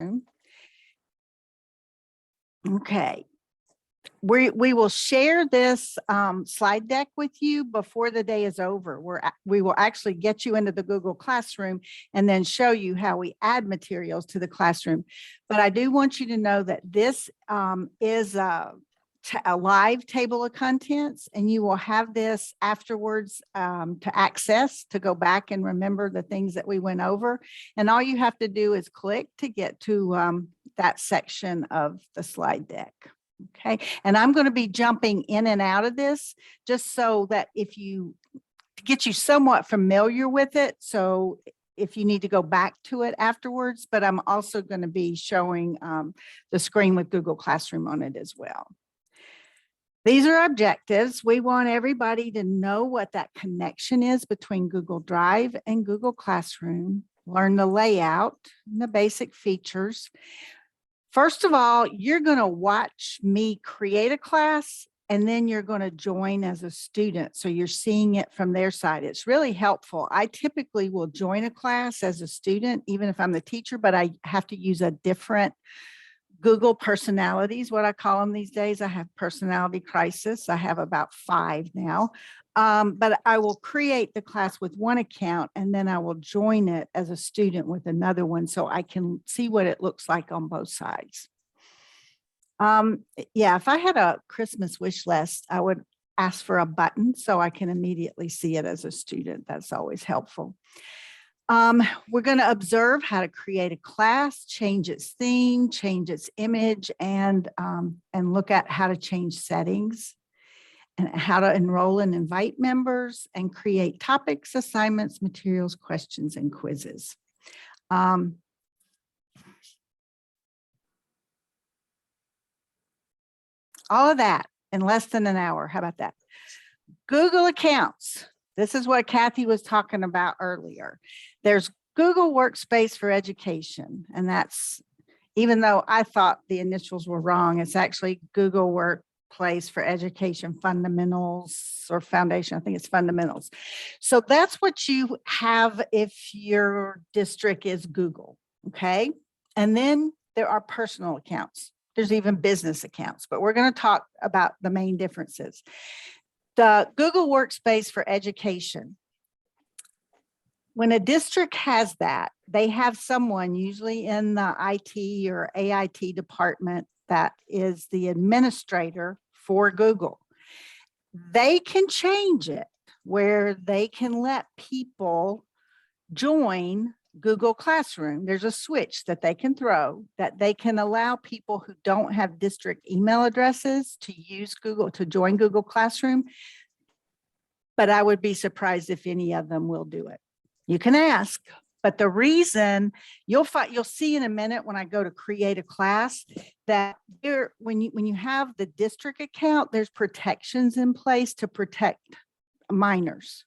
Okay. We will share this slide deck with you before the day is over. We will actually get you into the Google Classroom and then show you how we add materials to the classroom. But I do want you to know that this is a live table of contents, and you will have this afterwards to access, to go back and remember the things that we went over. And all you have to do is click to get to that section of the slide deck. Okay, and I'm going to be jumping in and out of this just so that to get you somewhat familiar with it. So if you need to go back to it afterwards, but I'm also going to be showing the screen with Google Classroom on it as well. These are objectives. We want everybody to know what that connection is between Google Drive and Google Classroom, learn the layout and the basic features. First of all, you're going to watch me create a class, and then you're going to join as a student. So you're seeing it from their side. It's really helpful. I typically will join a class as a student, even if I'm the teacher, but I have to use a different Google personalities, what I call them these days. I have personality crisis. I have about 5 now. But I will create the class with one account, and then I will join it as a student with another one so I can see what it looks like on both sides. Yeah, if I had a Christmas wish list, I would ask for a button so I can immediately see it as a student. That's always helpful. We're going to observe how to create a class, change its theme, change its image, and look at how to change settings, and how to enroll and invite members, and create topics, assignments, materials, questions, and quizzes. All of that in less than an hour. How about that? Google accounts. This is what Kathy was talking about earlier. There's Google Workspace for Education, and that's, even though I thought the initials were wrong, it's actually Google Workplace for Education Fundamentals or Foundation. I think it's Fundamentals. So that's what you have if your district is Google, okay? And then there are personal accounts. There's even business accounts, but we're going to talk about the main differences. The Google Workspace for Education. When a district has that, they have someone usually in the IT or AIT department that is the administrator for Google. They can change it where they can let people join Google Classroom. There's a switch that they can throw that they can allow people who don't have district email addresses to use Google, to join Google Classroom. But I would be surprised if any of them will do it. You can ask, but the reason you'll see in a minute when I go to create a class that when you have the district account, there's protections in place to protect minors.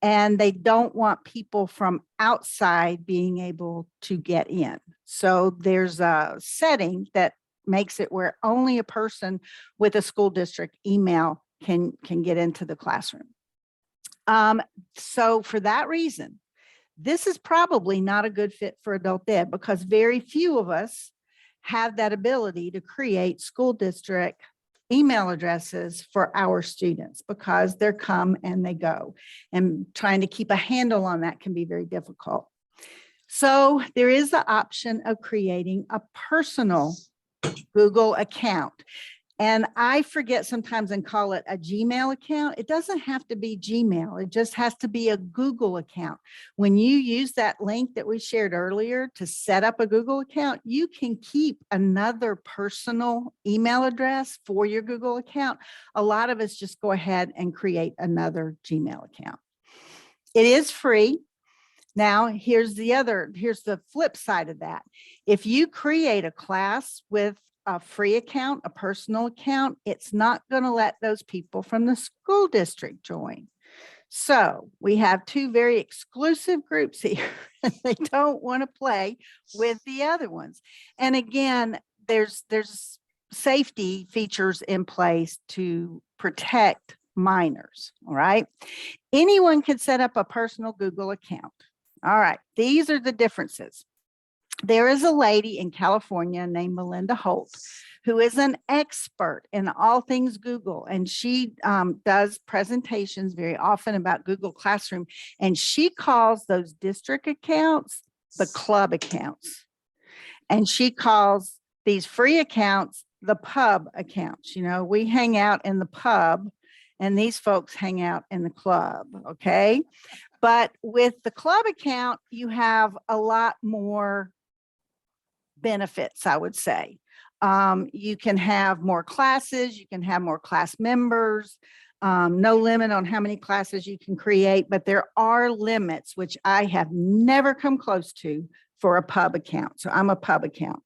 And they don't want people from outside being able to get in. So there's a setting that makes it where only a person with a school district email can get into the classroom. So for that reason, this is probably not a good fit for adult ed because very few of us have that ability to create school district email addresses for our students because they're come and they go, and trying to keep a handle on that can be very difficult. So there is the option of creating a personal Google account. And I forget sometimes and call it a Gmail account. It doesn't have to be Gmail. It just has to be a Google account. When you use that link that we shared earlier to set up a Google account, you can keep another personal email address for your Google account. A lot of us just go ahead and create another Gmail account. It is free. Now, here's the flip side of that. If you create a class with a free account, a personal account, it's not going to let those people from the school district join. So we have 2 very exclusive groups here. They don't want to play with the other ones. And again, there's safety features in place to protect minors. All right. Anyone can set up a personal Google account. All right. These are the differences. There is a lady in California named Melinda Holt, who is an expert in all things Google. And she does presentations very often about Google Classroom. And she calls those district accounts the club accounts. And she calls these free accounts the pub accounts. You know, we hang out in the pub and these folks hang out in the club. Okay. But with the club account, you have a lot more benefits, I would say. You can have more classes, you can have more class members, no limit on how many classes you can create, but there are limits, which I have never come close to for a pub account. So I'm a pub account.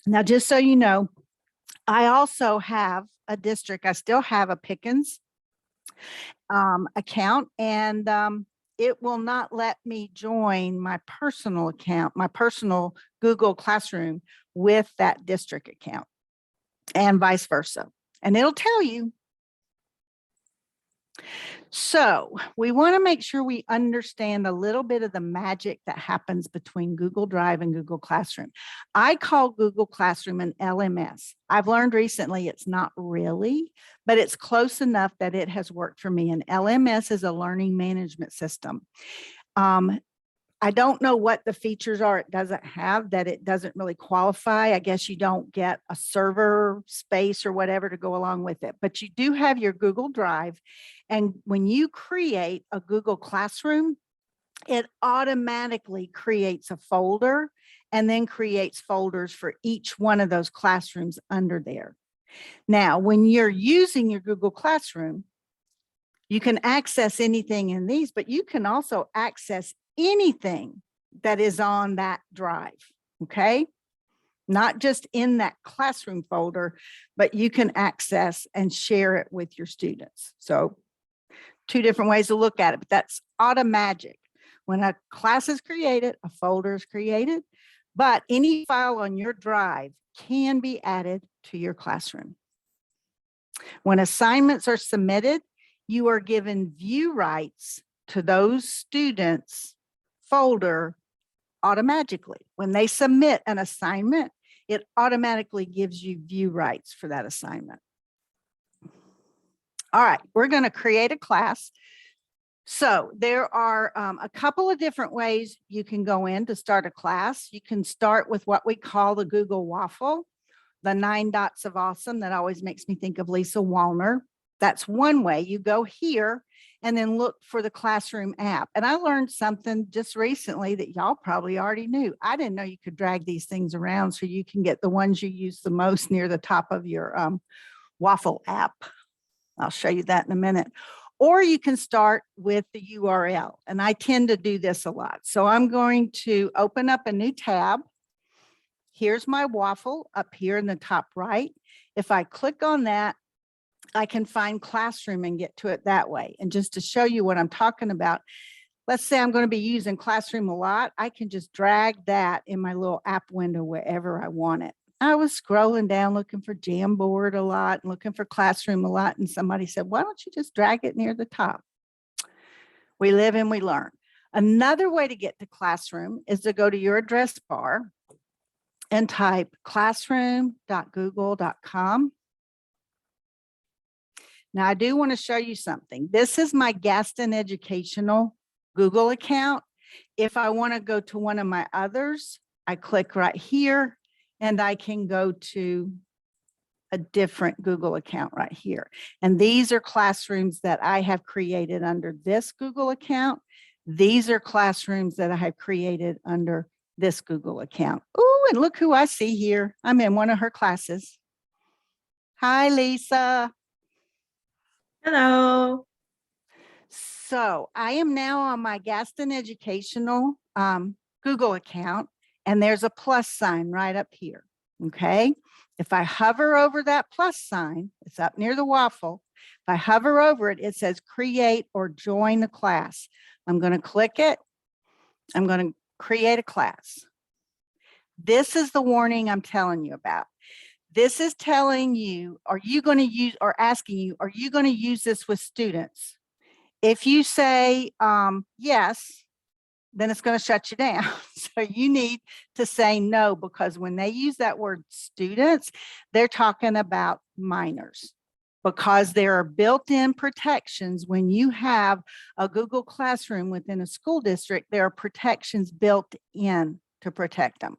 Now, just so you know, I also have a district. I still have a Pickens account, and it will not let me join my personal account, my personal Google Classroom with that district account, and vice versa. And it'll tell you. So we want to make sure we understand a little bit of the magic that happens between Google Drive and Google Classroom. I call Google Classroom an LMS. I've learned recently it's not really, but it's close enough that it has worked for me. An LMS is a learning management system. I don't know what the features are it doesn't have, that it doesn't really qualify. I guess you don't get a server space or whatever to go along with it, but you do have your Google Drive. And when you create a Google Classroom, it automatically creates a folder and then creates folders for each one of those classrooms under there. Now, when you're using your Google Classroom, you can access anything in these, but you can also access anything that is on that drive, okay? Not just in that classroom folder, but you can access and share it with your students. So two different ways to look at it, but that's automagic. When a class is created, a folder is created, but any file on your drive can be added to your classroom. When assignments are submitted, you are given view rights to those students' folder automatically. When they submit an assignment, it automatically gives you view rights for that assignment. All right, we're going to create a class. So there are a couple of different ways you can go in to start a class. You can start with what we call the Google Waffle, the 9 dots of awesome. That always makes me think of Lisa Wallner. That's one way. You go here and then look for the classroom app. And I learned something just recently that y'all probably already knew. I didn't know you could drag these things around so you can get the ones you use the most near the top of your Waffle app. I'll show you that in a minute. Or you can start with the URL. And I tend to do this a lot. So I'm going to open up a new tab. Here's my Waffle up here in the top right. If I click on that, I can find Classroom and get to it that way. And just to show you what I'm talking about, let's say I'm going to be using Classroom a lot. I can just drag that in my little app window wherever I want it. I was scrolling down looking for Jamboard a lot, and looking for Classroom a lot. And somebody said, why don't you just drag it near the top? We live and we learn. Another way to get to Classroom is to go to your address bar and type classroom.google.com. Now, I do want to show you something. This is my Gaston Educational Google account. If I want to go to one of my others, I click right here and I can go to a different Google account right here. And these are classrooms that I have created under this Google account. These are classrooms that I have created under this Google account. Oh, and look who I see here. I'm in one of her classes. Hi, Lisa. Hello. So I am now on my Gaston Educational Google account, and there's a plus sign right up here. Okay. If I hover over that plus sign, it's up near the waffle. If I hover over it, it says create or join the class. I'm going to click it. I'm going to create a class. This is the warning I'm telling you about. This is telling you, are you going to use, or asking you, are you going to use this with students? If you say yes, then it's going to shut you down. So you need to say no, because when they use that word students, they're talking about minors, because there are built-in protections. When you have a Google Classroom within a school district, there are protections built in to protect them.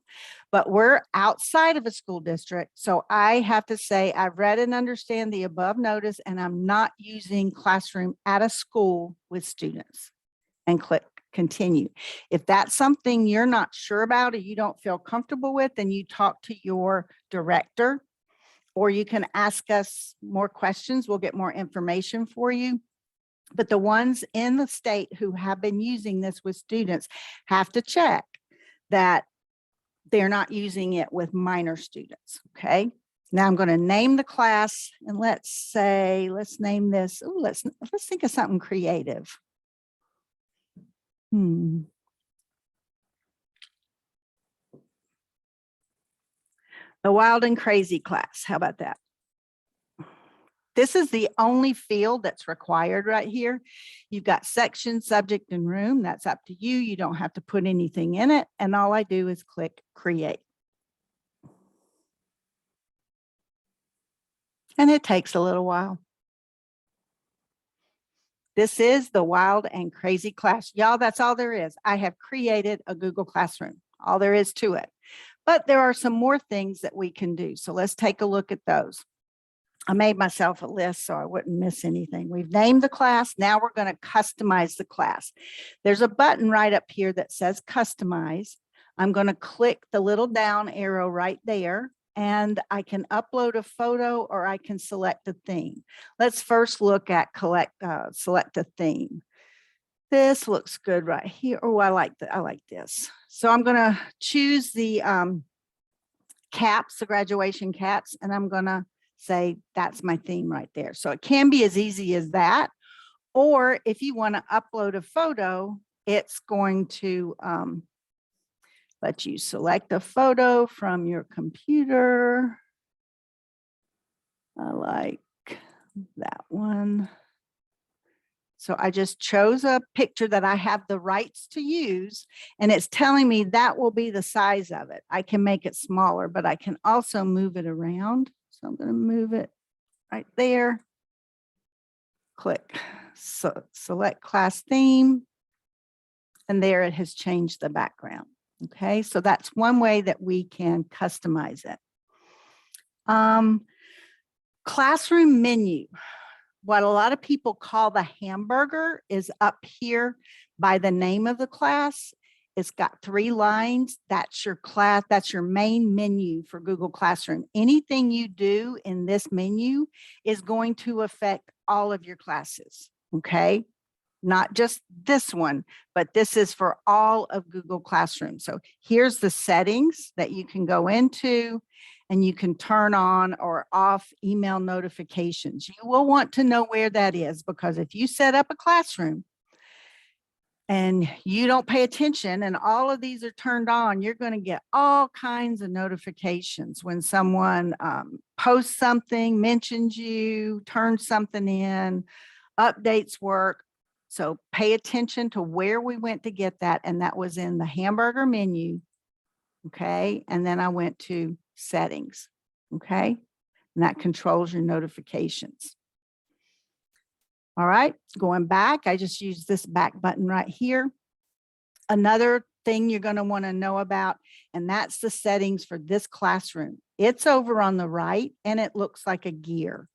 But we're outside of a school district, so I have to say I've read and understand the above notice, and I'm not using Classroom at a school with students. And click continue. If that's something you're not sure about or you don't feel comfortable with, then you talk to your director, or you can ask us more questions. We'll get more information for you. But the ones in the state who have been using this with students have to check that they're not using it with minor students. Okay. Now I'm going to name the class, and let's name this. Ooh, let's think of something creative. The Wild and Crazy class. How about that? This is the only field that's required right here. You've got section, subject, and room. That's up to you. You don't have to put anything in it. And all I do is click create. And it takes a little while. This is the Wild and Crazy class. Y'all, that's all there is. I have created a Google Classroom. All there is to it. But there are some more things that we can do. So let's take a look at those. I made myself a list so I wouldn't miss anything. We've named the class. Now we're going to customize the class. There's a button right up here that says customize. I'm going to click the little down arrow right there, and I can upload a photo or I can select a theme. Let's first look at select a theme. This looks good right here. Oh, I like this. So I'm going to choose the caps, the graduation caps, and I'm going to say that's my theme right there. So it can be as easy as that. Or if you want to upload a photo, it's going to let you select a photo from your computer. I like that one. So I just chose a picture that I have the rights to use, and it's telling me that will be the size of it. I can make it smaller, but I can also move it around. So I'm going to move it right there. Click select class theme, and there it has changed the background. Okay, so that's one way that we can customize it. Classroom menu. What a lot of people call the hamburger is up here by the name of the class. It's got 3 lines. That's your class. That's your main menu for Google Classroom. Anything you do in this menu is going to affect all of your classes. Okay. Not just this one, but this is for all of Google Classroom. So here's the settings that you can go into, and you can turn on or off email notifications. You will want to know where that is, because if you set up a classroom and you don't pay attention and all of these are turned on, you're going to get all kinds of notifications when someone posts something, mentions you, turns something in, updates work. So pay attention to where we went to get that. And that was in the hamburger menu. Okay. And then I went to settings. Okay. And that controls your notifications. All right. Going back, I just used this back button right here. Another thing you're going to want to know about, and that's the settings for this classroom. It's over on the right, and it looks like a gear.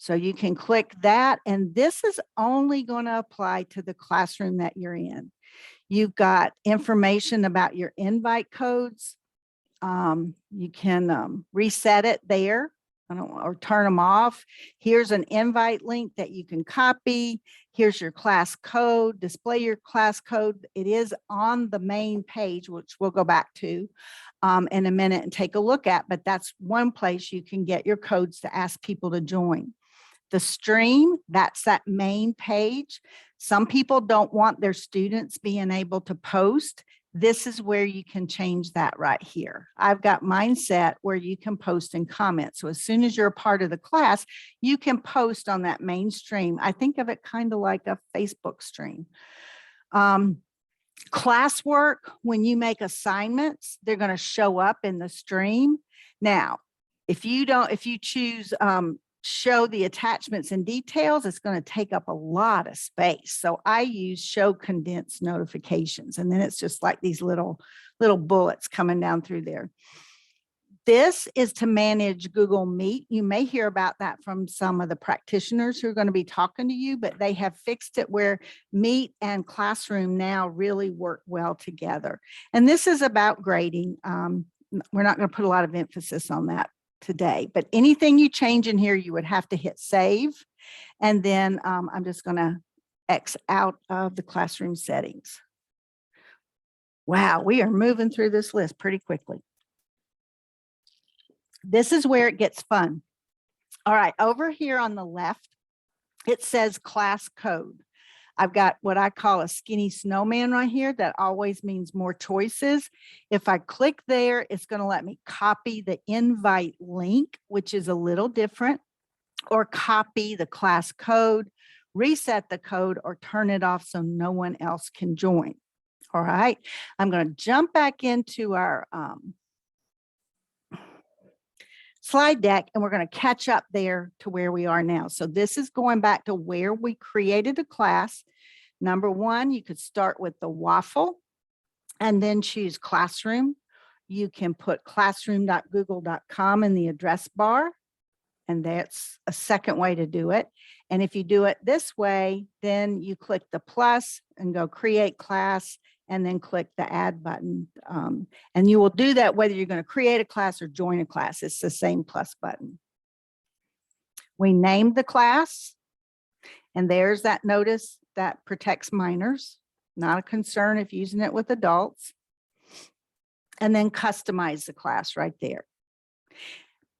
So you can click that, and this is only going to apply to the classroom that you're in. You've got information about your invite codes. You can reset it there, or turn them off. Here's an invite link that you can copy. Here's your class code, display your class code. It is on the main page, which we'll go back to in a minute and take a look at, but that's one place you can get your codes to ask people to join. The stream, that's that main page. Some people don't want their students being able to post. This is where you can change that right here. I've got mine set where you can post and comment. So as soon as you're a part of the class, you can post on that main stream. I think of it kind of like a Facebook stream. Classwork, when you make assignments, they're going to show up in the stream. Now, if you choose show the attachments and details, it's going to take up a lot of space. So I use show condensed notifications, and then it's just like these little bullets coming down through there. This is to manage Google Meet. You may hear about that from some of the practitioners who are going to be talking to you, but they have fixed it where Meet and Classroom now really work well together. And this is about grading. We're not going to put a lot of emphasis on that today, but anything you change in here, you would have to hit save. And then I'm just going to X out of the classroom settings. Wow, we are moving through this list pretty quickly. This is where it gets fun. All right, over here on the left, it says class code. I've got what I call a skinny snowman right here. That always means more choices. If I click there, it's going to let me copy the invite link, which is a little different, or copy the class code, reset the code, or turn it off so no one else can join. All right, I'm going to jump back into our slide deck, and we're going to catch up there to where we are now. So this is going back to where we created a class. Number one, you could start with the waffle and then choose classroom. You can put classroom.google.com in the address bar, and that's a second way to do it. And if you do it this way, then you click the plus and go create class, and then click the add button. And you will do that whether you're going to create a class or join a class. It's the same plus button. We named the class, and there's that notice that protects minors. Not a concern if using it with adults. And then customize the class right there.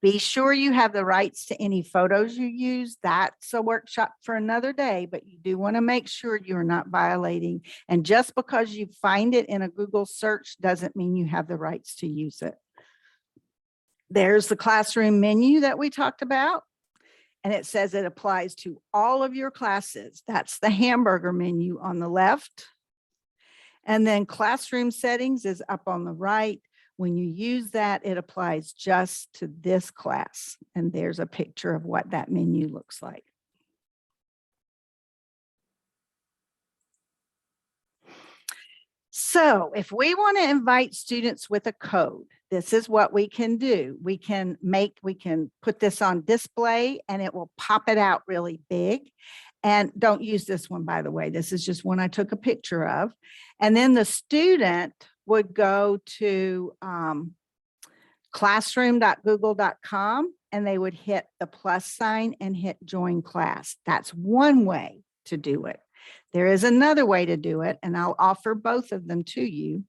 Be sure you have the rights to any photos you use. That's a workshop for another day, but you do want to make sure you're not violating. And just because you find it in a Google search doesn't mean you have the rights to use it. There's the classroom menu that we talked about. And it says it applies to all of your classes. That's the hamburger menu on the left. And then classroom settings is up on the right. When you use that, it applies just to this class. And there's a picture of what that menu looks like. So if we want to invite students with a code, this is what we can do. We can put this on display and it will pop it out really big. And don't use this one, by the way. This is just one I took a picture of. And then the student would go to classroom.google.com and they would hit the plus sign and hit join class. That's one way to do it. There is another way to do it, and I'll offer both of them to you.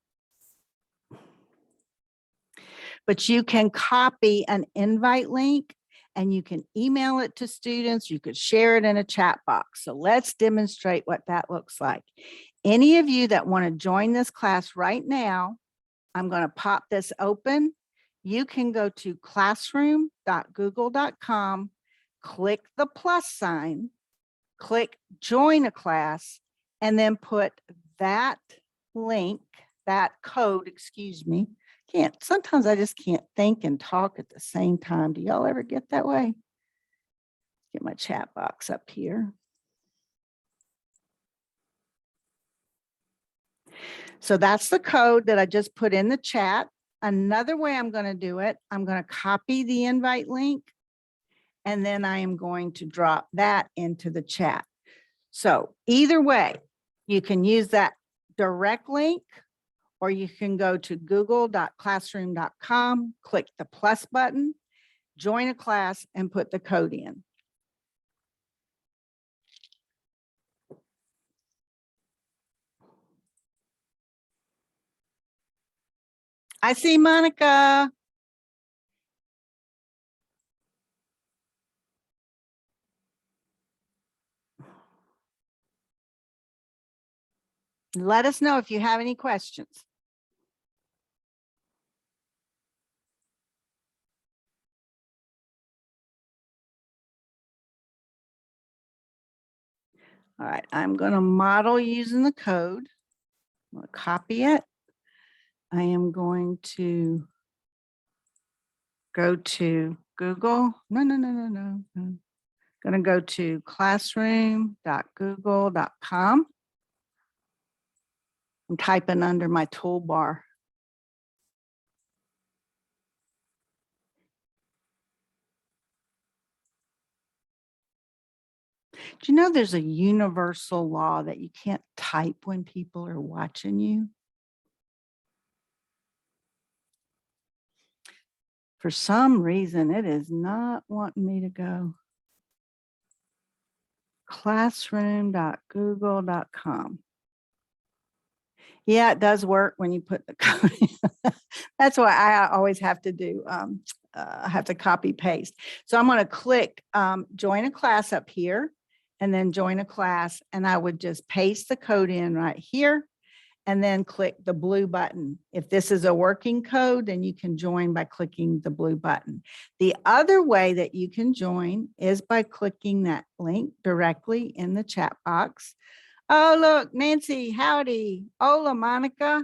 But you can copy an invite link and you can email it to students. You could share it in a chat box. So let's demonstrate what that looks like. Any of you that want to join this class right now, I'm going to pop this open. You can go to classroom.google.com, click the plus sign, click join a class, and then put that link, that code, excuse me. Sometimes I just can't think and talk at the same time. Do y'all ever get that way? Get my chat box up here. So that's the code that I just put in the chat. Another way I'm going to do it, I'm going to copy the invite link, and then I am going to drop that into the chat. So either way, you can use that direct link, or you can go to google.classroom.com, click the plus button, join a class, and put the code in. I see Monica. Let us know if you have any questions. All right, I'm going to model using the code. I'm going to copy it. I am going to go to Google. No. I'm going to go to classroom.google.com. I'm typing under my toolbar. Do you know there's a universal law that you can't type when people are watching you? For some reason, it is not wanting me to go. Classroom.google.com. Yeah, it does work when you put the code in. That's why I always have to do, I have to copy paste. So I'm going to click join a class up here and then join a class. And I would just paste the code in right here and then click the blue button. If this is a working code, then you can join by clicking the blue button. The other way that you can join is by clicking that link directly in the chat box. Oh, look, Nancy, howdy. Hola, Monica.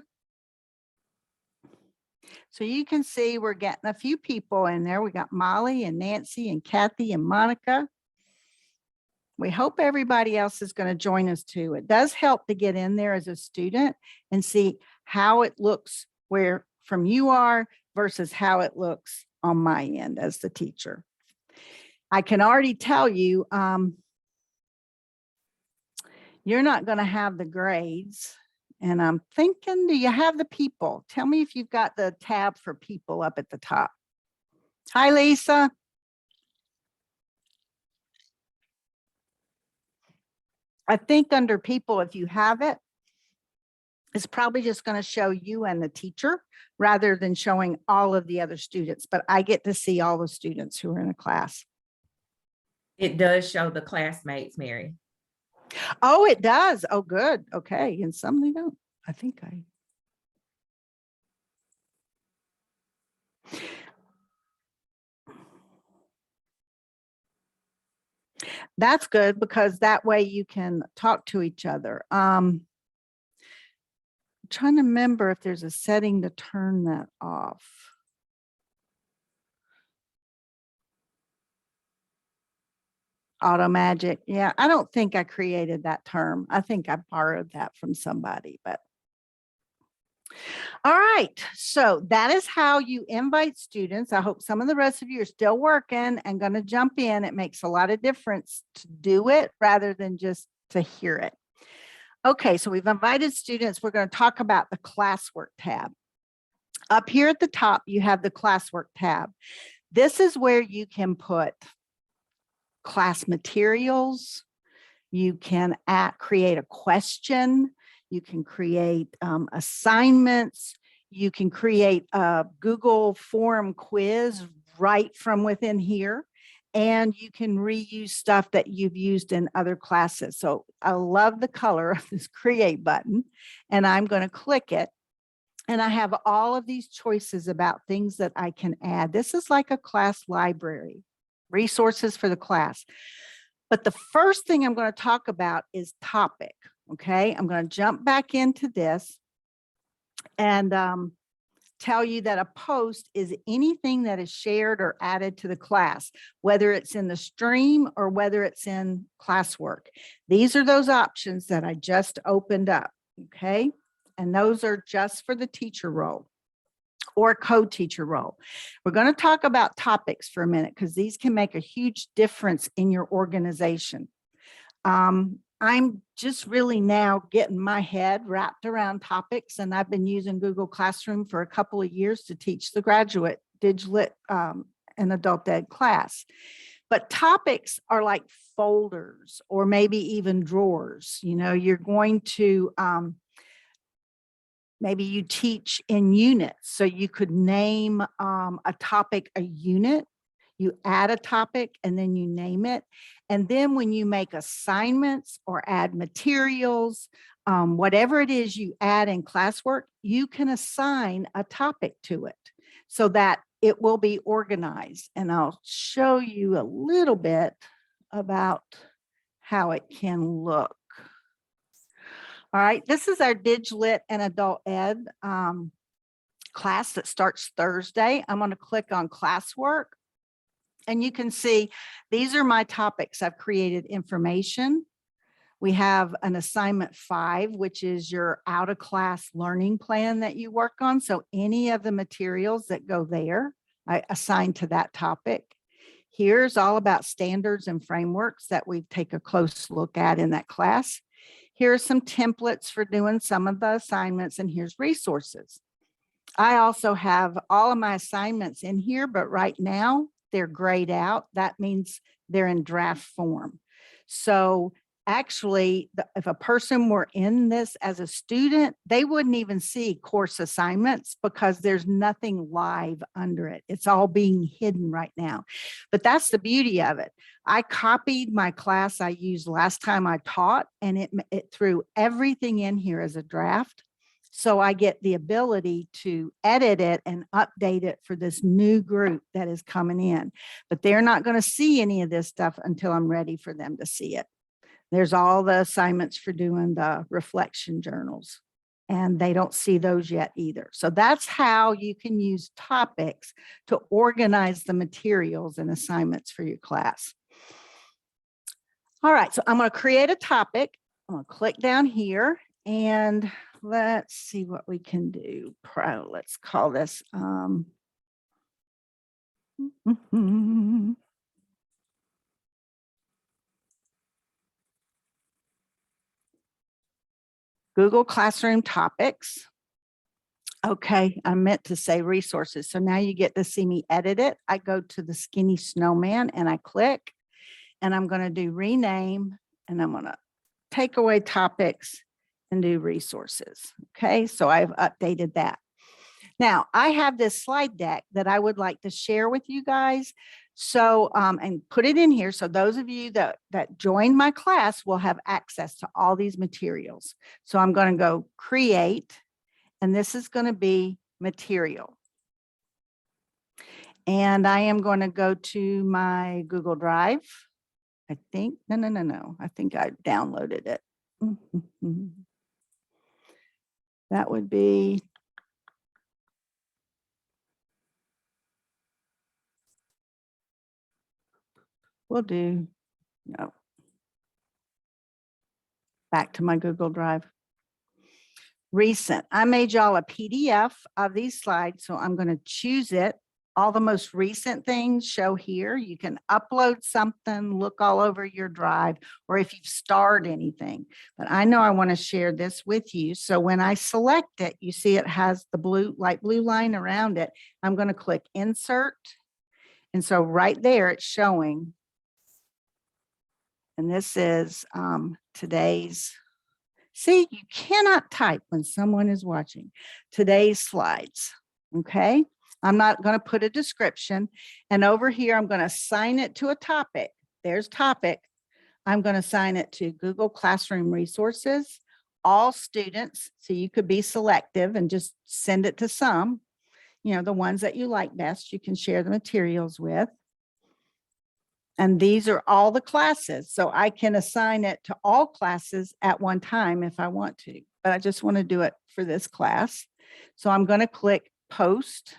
So you can see we're getting a few people in there. We got Molly and Nancy and Kathy and Monica. We hope everybody else is going to join us too. It does help to get in there as a student and see how it looks where from you are versus how it looks on my end as the teacher. I can already tell you, you're not going to have the grades. And I'm thinking, do you have the people? Tell me if you've got the tab for people up at the top. Hi, Lisa. I think under people, if you have it, it's probably just going to show you and the teacher rather than showing all of the other students. But I get to see all the students who are in a class. It does show the classmates, Mary. Oh, it does. Oh, good. Okay. And some they don't. I think that's good because that way you can talk to each other. I'm trying to remember if there's a setting to turn that off. Auto magic. Yeah, I don't think I created that term. I think I borrowed that from somebody, but. All right, so that is how you invite students. I hope some of the rest of you are still working and going to jump in. It makes a lot of difference to do it rather than just to hear it. Okay, so we've invited students. We're going to talk about the classwork tab. Up here at the top, you have the classwork tab. This is where you can put class materials. You can create a question. You can create assignments. You can create a Google form quiz right from within here. And you can reuse stuff that you've used in other classes. So I love the color of this create button. And I'm going to click it. And I have all of these choices about things that I can add. This is like a class library, resources for the class. But the first thing I'm going to talk about is topic. Okay, I'm going to jump back into this and tell you that a post is anything that is shared or added to the class, whether it's in the stream or whether it's in classwork. These are those options that I just opened up. Okay, and those are just for the teacher role or co-teacher role. We're going to talk about topics for a minute because these can make a huge difference in your organization. I'm just really now getting my head wrapped around topics, and I've been using Google Classroom for a couple of years to teach the graduate Diglit and adult ed class. But topics are like folders or maybe even drawers. You know, you're going to maybe you teach in units. So you could name a topic a unit. You add a topic and then you name it. And then when you make assignments or add materials, whatever it is you add in classwork, you can assign a topic to it so that it will be organized. And I'll show you a little bit about how it can look. All right, this is our Diglit and Adult Ed class that starts Thursday. I'm going to click on classwork. And you can see these are my topics. I've created information. We have an assignment 5, which is your out of class learning plan that you work on. So any of the materials that go there, I assign to that topic. Here's all about standards and frameworks that we take a close look at in that class. Here are some templates for doing some of the assignments, and here's resources. I also have all of my assignments in here, but right now they're grayed out. That means they're in draft form. So actually, if a person were in this as a student, they wouldn't even see course assignments because there's nothing live under it. It's all being hidden right now. But that's the beauty of it. I copied my class I used last time I taught, and it threw everything in here as a draft. So I get the ability to edit it and update it for this new group that is coming in. But they're not going to see any of this stuff until I'm ready for them to see it. There's all the assignments for doing the reflection journals, and they don't see those yet either. So that's how you can use topics to organize the materials and assignments for your class. All right, so I'm going to create a topic. I'm going to click down here and let's see what we can do. Let's call this Google Classroom topics. Okay, I meant to say resources. So now you get to see me edit it. I go to the skinny snowman and I click, and I'm going to do rename, and I'm going to take away topics and do resources. Okay, so I've updated that. Now I have this slide deck that I would like to share with you guys. So, and put it in here. So those of you that join my class will have access to all these materials. So I'm going to go create, and this is going to be material. And I am going to go to my Google Drive. I think, no. I think I downloaded it. That would be we'll do, no. Back to my Google Drive. Recent. I made y'all a PDF of these slides, so I'm going to choose it. All the most recent things show here. You can upload something, look all over your drive, or if you've starred anything. But I know I want to share this with you. So when I select it, you see it has the blue, light blue line around it. I'm going to click insert. And so right there, it's showing. And this is today's. See, you cannot type when someone is watching. Today's slides, okay? I'm not going to put a description. And over here, I'm going to assign it to a topic. There's topic. I'm going to assign it to Google Classroom Resources, all students. So you could be selective and just send it to some, the ones that you like best, you can share the materials with. And these are all the classes. So I can assign it to all classes at one time if I want to, but I just want to do it for this class. So I'm going to click post.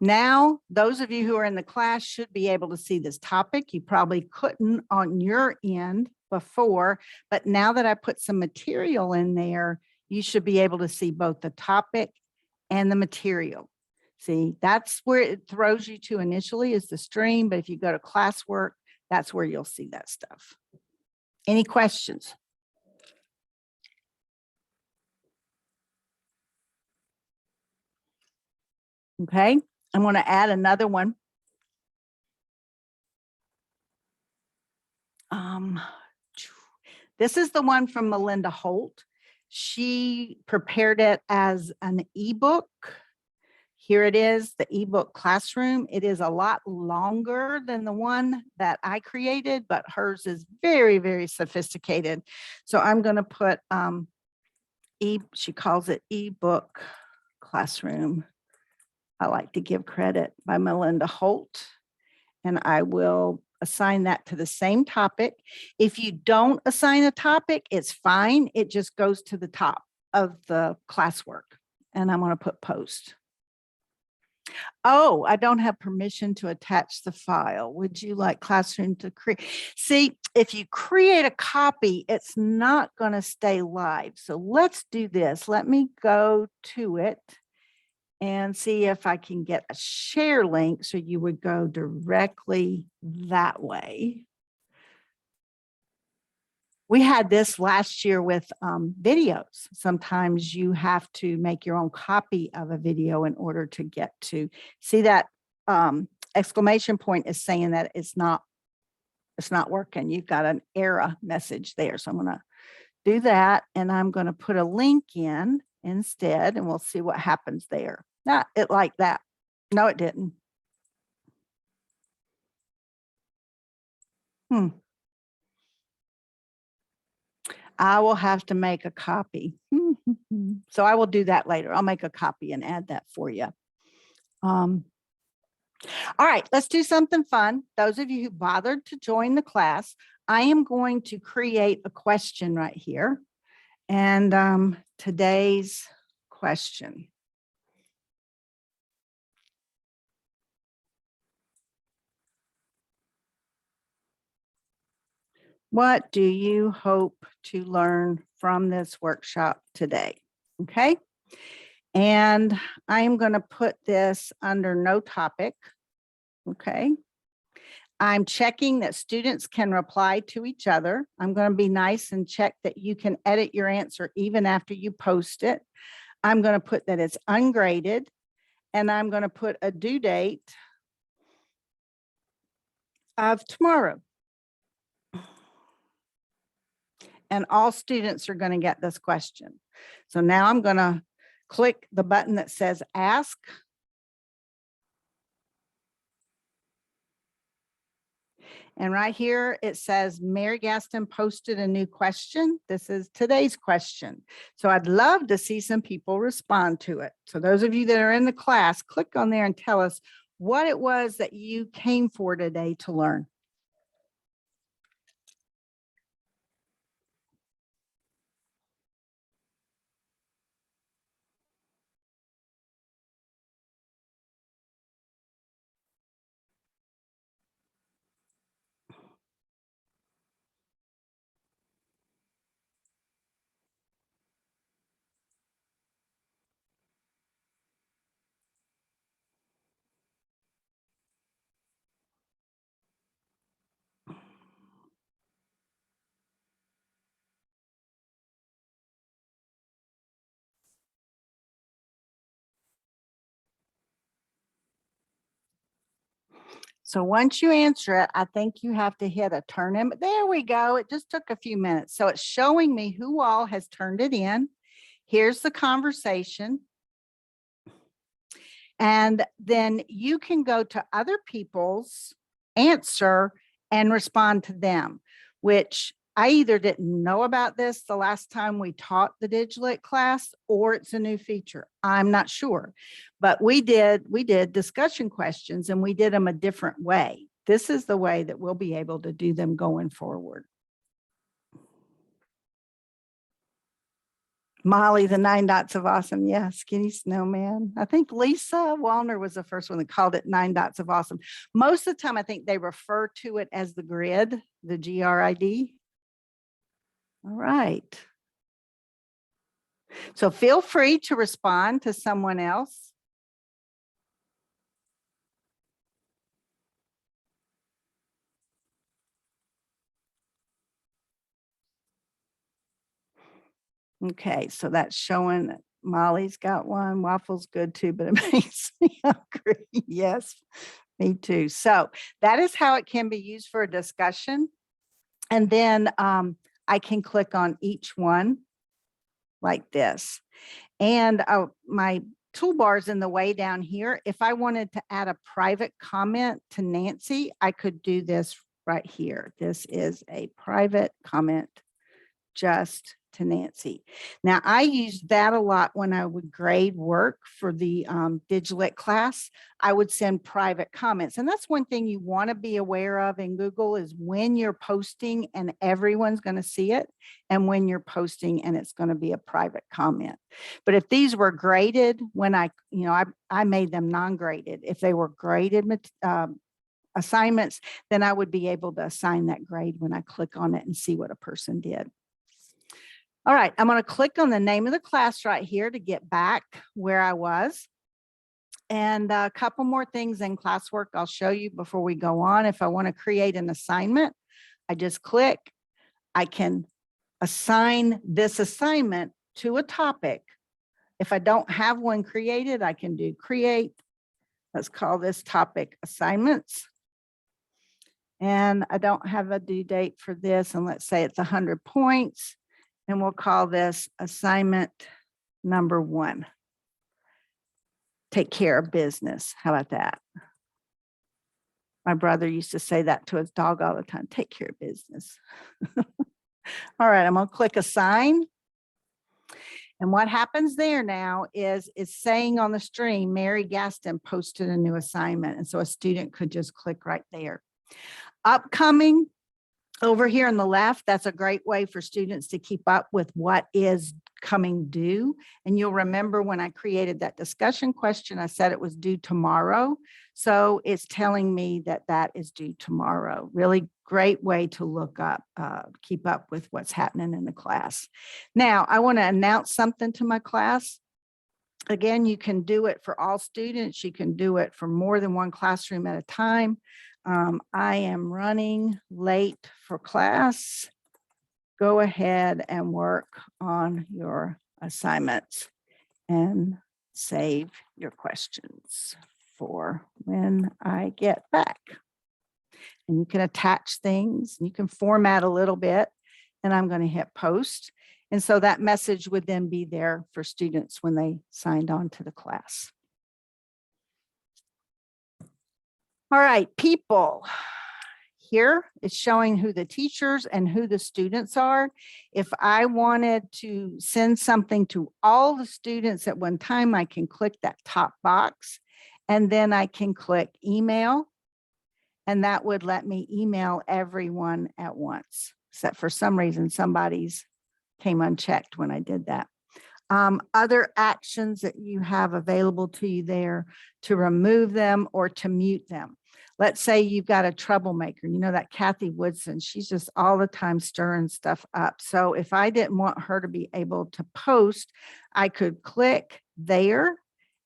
Now, those of you who are in the class should be able to see this topic. You probably couldn't on your end before, but now that I put some material in there, you should be able to see both the topic and the material. See, that's where it throws you to initially is the stream, but if you go to classwork, that's where you'll see that stuff. Any questions? Okay, I'm going to add another one. This is the one from Melinda Holt. She prepared it as an ebook. Here it is, the ebook classroom. It is a lot longer than the one that I created, but hers is very, very sophisticated. So I'm going to put, she calls it ebook classroom. I like to give credit by Melinda Holt. and I will assign that to the same topic. If you don't assign a topic, it's fine. It just goes to the top of the classwork. And I'm going to put post. Oh, I don't have permission to attach the file. Would you like Classroom to create? See, if you create a copy, it's not going to stay live. So let's do this. Let me go to it and see if I can get a share link so you would go directly that way. We had this last year with videos. Sometimes you have to make your own copy of a video in order to get to see that exclamation point is saying that it's not working. You've got an error message there. So I'm going to do that, and I'm going to put a link in instead, and we'll see what happens there. Not it like that. No, it didn't. I will have to make a copy. So I will do that later. I'll make a copy and add that for you. All right, let's do something fun. Those of you who bothered to join the class, I am going to create a question right here. And today's question. What do you hope to learn from this workshop today? Okay. And I am going to put this under no topic. Okay. I'm checking that students can reply to each other. I'm going to be nice and check that you can edit your answer even after you post it. I'm going to put that it's ungraded, and I'm going to put a due date of tomorrow. And all students are going to get this question. So now I'm going to click the button that says ask. And right here, it says Mary Gaston posted a new question. This is today's question. So I'd love to see some people respond to it. So those of you that are in the class, click on there and tell us what it was that you came for today to learn. So once you answer it, I think you have to hit a turn in. There we go. It just took a few minutes. So it's showing me who all has turned it in. Here's the conversation. And then you can go to other people's answer and respond to them, which I either didn't know about this the last time we taught the Digilent class, or it's a new feature. I'm not sure, but we did discussion questions, and we did them a different way. This is the way that we'll be able to do them going forward. Molly, the 9 dots of awesome. Yeah, skinny snowman. I think Lisa Wallner was the first one that called it 9 dots of awesome. Most of the time, I think they refer to it as the grid, the GRID. All right. So feel free to respond to someone else. Okay, so that's showing that Molly's got one. Waffle's good too, but it makes me hungry. Yes, me too. So that is how it can be used for a discussion. And then I can click on each one like this. And my toolbars in the way down here. If I wanted to add a private comment to Nancy, I could do this right here. This is a private comment just to Nancy. Now, I used that a lot when I would grade work for the Digilit class. I would send private comments. And that's one thing you want to be aware of in Google is when you're posting and everyone's going to see it, and when you're posting and it's going to be a private comment. But if these were graded, when I made them non-graded. If they were graded assignments, then I would be able to assign that grade when I click on it and see what a person did. All right, I'm going to click on the name of the class right here to get back where I was. And a couple more things in classwork I'll show you before we go on. If I want to create an assignment, I just click. I can assign this assignment to a topic. If I don't have one created, I can do create. Let's call this topic assignments. And I don't have a due date for this. And let's say it's 100 points. And we'll call this assignment number 1. Take care of business. How about that? My brother used to say that to his dog all the time. Take care of business. All right, I'm going to click assign. And what happens there now is it's saying on the stream, Mary Gaston posted a new assignment. And so a student could just click right there. Upcoming over here on the left, that's a great way for students to keep up with what is coming due. And you'll remember when I created that discussion question, I said it was due tomorrow. So it's telling me that that is due tomorrow. Really great way to look up, keep up with what's happening in the class. Now, I want to announce something to my class. Again, you can do it for all students. You can do it for more than one classroom at a time. I am running late for class. Go ahead and work on your assignments and save your questions for when I get back. And you can attach things, you can format a little bit, and I'm going to hit post. And so that message would then be there for students when they signed on to the class. All right, people. Here it's showing who the teachers and who the students are. If I wanted to send something to all the students at one time, I can click that top box and then I can click email. And that would let me email everyone at once, except for some reason somebody's came unchecked when I did that. Other actions that you have available to you there to remove them or to mute them. Let's say you've got a troublemaker, you know, that Kathy Woodson, she's just all the time stirring stuff up. So if I didn't want her to be able to post, I could click there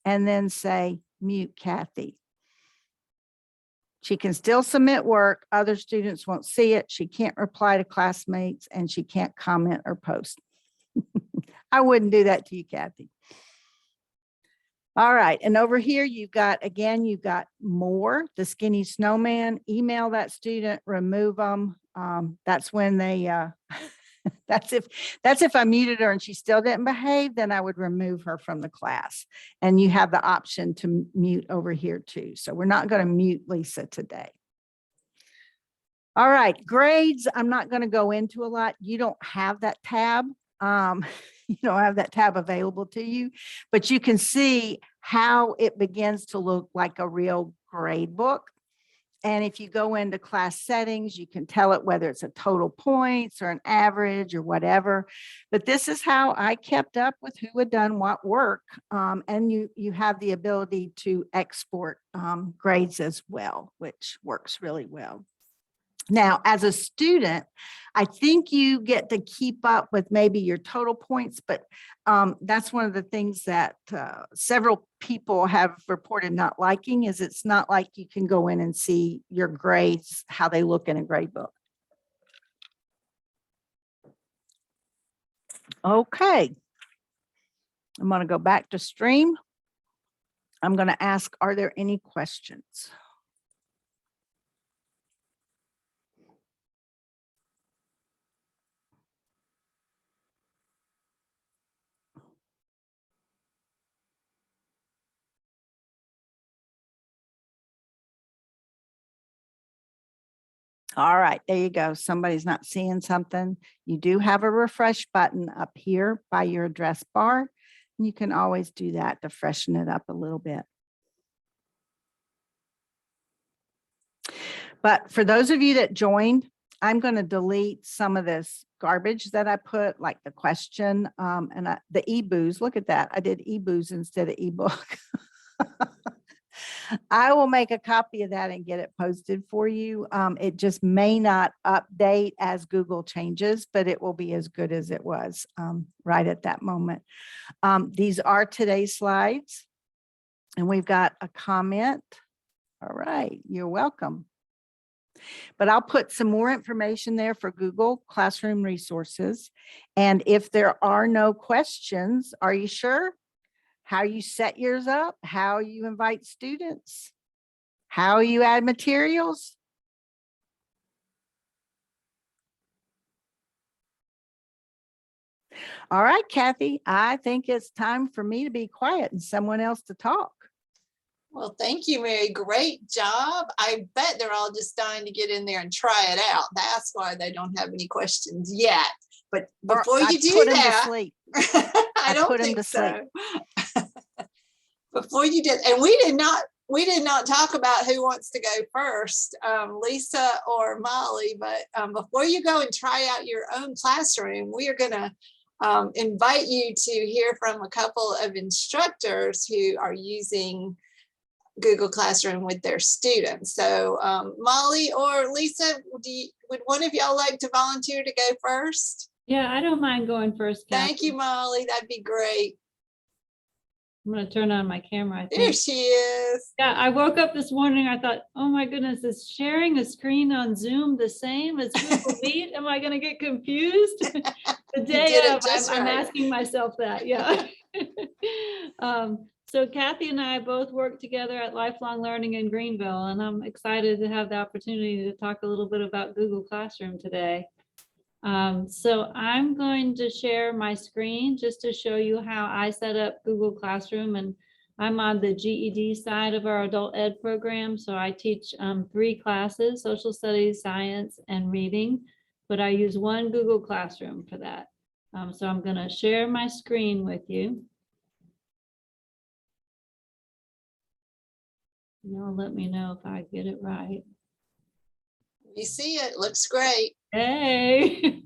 and then say mute Kathy. She can still submit work. Other students won't see it. She can't reply to classmates and she can't comment or post. I wouldn't do that to you, Kathy. All right, and over here you've got, again, you've got more, the skinny snowman, email that student, remove them. That's when they, that's if I muted her and she still didn't behave, then I would remove her from the class. And you have the option to mute over here too. So we're not going to mute Lisa today. All right, grades, I'm not going to go into a lot. You don't have that tab. You don't have that tab available to you, but you can see how it begins to look like a real grade book. And if you go into class settings, you can tell it whether it's a total points or an average or whatever. But this is how I kept up with who had done what work. And you have the ability to export grades as well, which works really well. Now, as a student, I think you get to keep up with maybe your total points, but that's one of the things that several people have reported not liking is it's not like you can go in and see your grades, how they look in a grade book. Okay. I'm going to go back to stream. I'm going to ask, are there any questions? All right, there you go. Somebody's not seeing something. You do have a refresh button up here by your address bar. You can always do that to freshen it up a little bit. But for those of you that joined, I'm going to delete some of this garbage that I put, like the question and the e-booze. Look at that. I did e-booze instead of ebook. I will make a copy of that and get it posted for you. It just may not update as Google changes, but it will be as good as it was right at that moment. These are today's slides, and we've got a comment. All right, you're welcome. But I'll put some more information there for Google Classroom resources. And if there are no questions, are you sure? How you set yours up, how you invite students, how you add materials. All right, Kathy, I think it's time for me to be quiet and someone else to talk. Well, thank you, Mary. Great job. I bet they're all just dying to get in there and try it out. That's why they don't have any questions yet. But before you do that, I don't think so. Before you did, and we did not talk about who wants to go first, Lisa or Molly, but before you go and try out your own classroom, we are going to invite you to hear from a couple of instructors who are using Google Classroom with their students. So Molly or Lisa, would one of y'all like to volunteer to go first? Yeah, I don't mind going first. Thank you, Molly. That'd be great. I'm going to turn on my camera. I think. There she is. Yeah, I woke up this morning. I thought, oh my goodness, is sharing a screen on Zoom the same as Google Meet? Am I going to get confused? The day of, I'm asking myself that. Yeah. So Kathy and I both work together at Lifelong Learning in Greenville, and I'm excited to have the opportunity to talk a little bit about Google Classroom today. So I'm going to share my screen just to show you how I set up Google Classroom, and I'm on the GED side of our adult ed program. So I teach 3 classes, social studies, science, and reading, but I use one Google Classroom for that. So I'm going to share my screen with you. Now let me know if I get it right. You see it, looks great. Hey.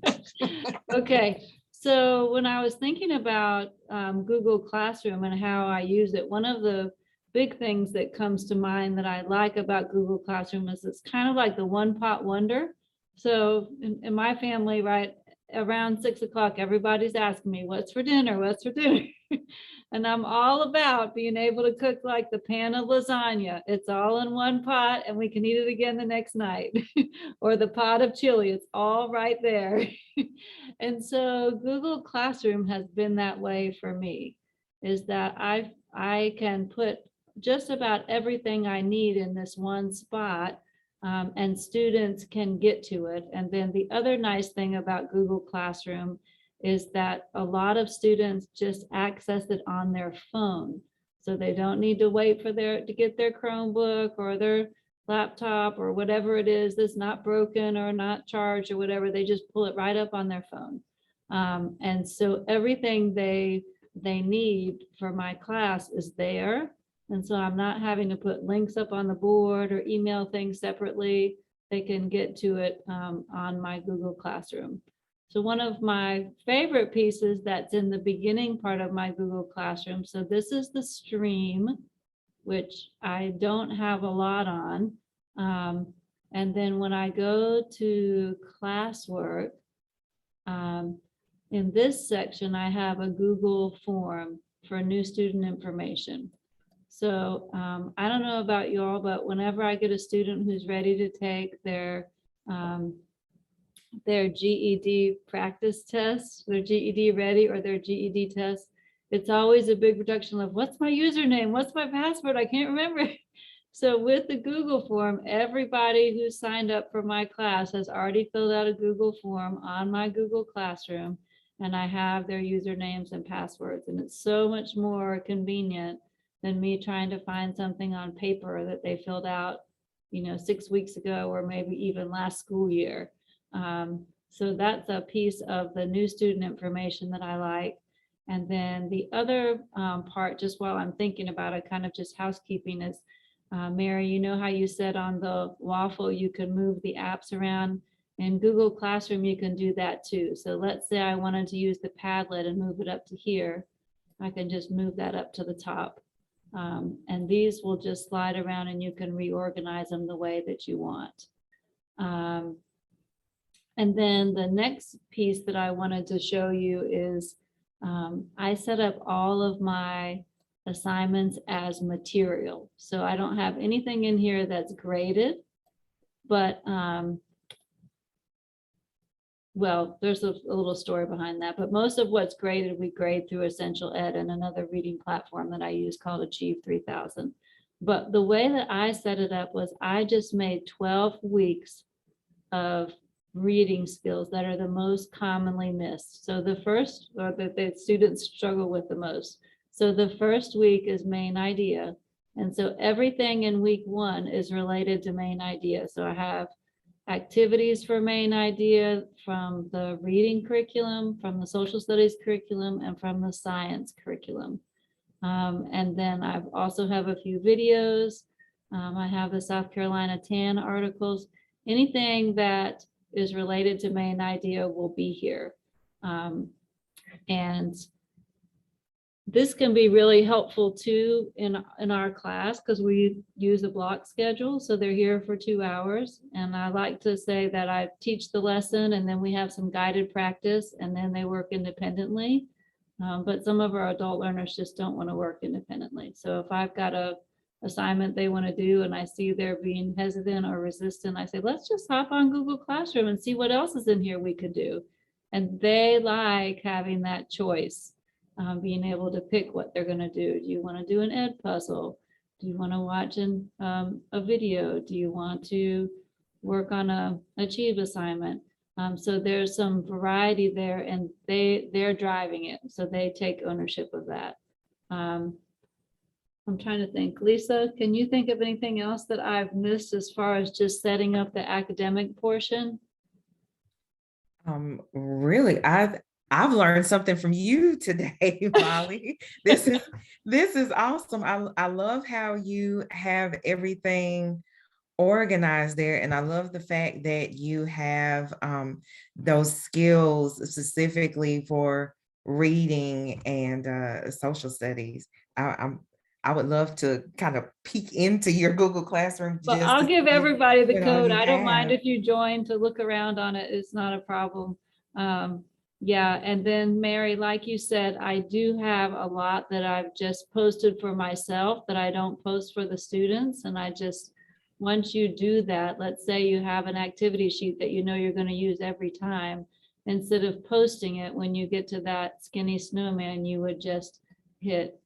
Okay, so when I was thinking about Google Classroom and how I use it, one of the big things that comes to mind that I like about Google Classroom is it's kind of like the one pot wonder. So in my family, right around 6 o'clock, everybody's asking me, what's for dinner? What's for dinner? And I'm all about being able to cook like the pan of lasagna. It's all in one pot and we can eat it again the next night. Or the pot of chili, it's all right there. And so Google Classroom has been that way for me, is that I can put just about everything I need in this one spot, and students can get to it. And then the other nice thing about Google Classroom is that a lot of students just access it on their phone. So they don't need to wait for to get their Chromebook or their laptop or whatever it is that's not broken or not charged or whatever. They just pull it right up on their phone. And so everything they need for my class is there. And so I'm not having to put links up on the board or email things separately. They can get to it on my Google Classroom. So one of my favorite pieces that's in the beginning part of my Google Classroom. So this is the stream, which I don't have a lot on. And then when I go to classwork, in this section, I have a Google form for new student information. So I don't know about you all, but whenever I get a student who's ready to take their GED practice test, their GED ready or their GED test, it's always a big production of what's my username, what's my password, I can't remember. So with the Google form, everybody who signed up for my class has already filled out a Google form on my Google Classroom, and I have their usernames and passwords, and it's so much more convenient than me trying to find something on paper that they filled out 6 weeks ago, or maybe even last school year. So that's a piece of the new student information that I like. And then the other part, just while I'm thinking about it, kind of just housekeeping, is Mary, you know how you said on the waffle, you can move the apps around? In Google Classroom, you can do that too. So let's say I wanted to use the Padlet and move it up to here. I can just move that up to the top. And these will just slide around and you can reorganize them the way that you want. And then the next piece that I wanted to show you is I set up all of my assignments as material. So I don't have anything in here that's graded, but well, there's a little story behind that, but most of what's graded, we grade through Essential Ed and another reading platform that I use called Achieve 3000. But the way that I set it up was I just made 12 weeks of reading skills that are the most commonly missed. So the first, or that the students struggle with the most. So the first week is main idea. And so everything in week 1 is related to main idea. So I have activities for main idea from the reading curriculum, from the social studies curriculum, and from the science curriculum. And then I also have a few videos. I have the South Carolina TAN articles. Anything that is related to main idea will be here. And this can be really helpful too in our class, because we use a block schedule. So they're here for 2 hours. And I like to say that I teach the lesson and then we have some guided practice and then they work independently. But some of our adult learners just don't want to work independently. So if I've got a assignment they want to do and I see they're being hesitant or resistant, I say, let's just hop on Google Classroom and see what else is in here we could do. And they like having that choice, being able to pick what they're going to do. Do you want to do an ed puzzle? Do you want to watch a video? Do you want to work on a Achieve assignment? So there's some variety there, and they're driving it. So they take ownership of that. I'm trying to think. Lisa, can you think of anything else that I've missed as far as just setting up the academic portion? Really, I've learned something from you today, Molly. This is awesome. I love how you have everything organized there, and I love the fact that you have those skills specifically for reading and social studies. I would love to kind of peek into your Google Classroom. But just I'll to give see everybody the what all code. you I don't mind have. if you join to look around on it. It's not a problem. Yeah, and then Mary, like you said, I do have a lot that I've just posted for myself that I don't post for the students. And I just, once you do that, let's say you have an activity sheet that you know you're going to use every time, instead of posting it, when you get to that skinny snowman, you would just hit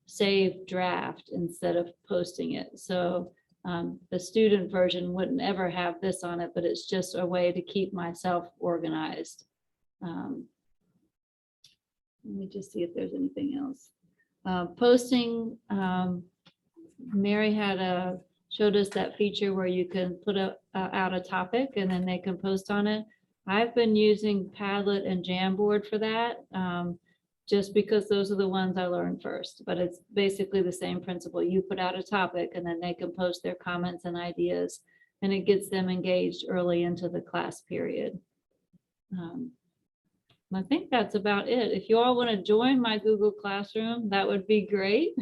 save draft instead of posting it. So the student version wouldn't ever have this on it, but it's just a way to keep myself organized. Let me just see if there's anything else. Posting, Mary had showed us that feature where you can put out a topic and then they can post on it. I've been using Padlet and Jamboard for that, just because those are the ones I learned first, but it's basically the same principle. You put out a topic and then they can post their comments and ideas, and it gets them engaged early into the class period. I think that's about it. If you all want to join my Google Classroom, that would be great.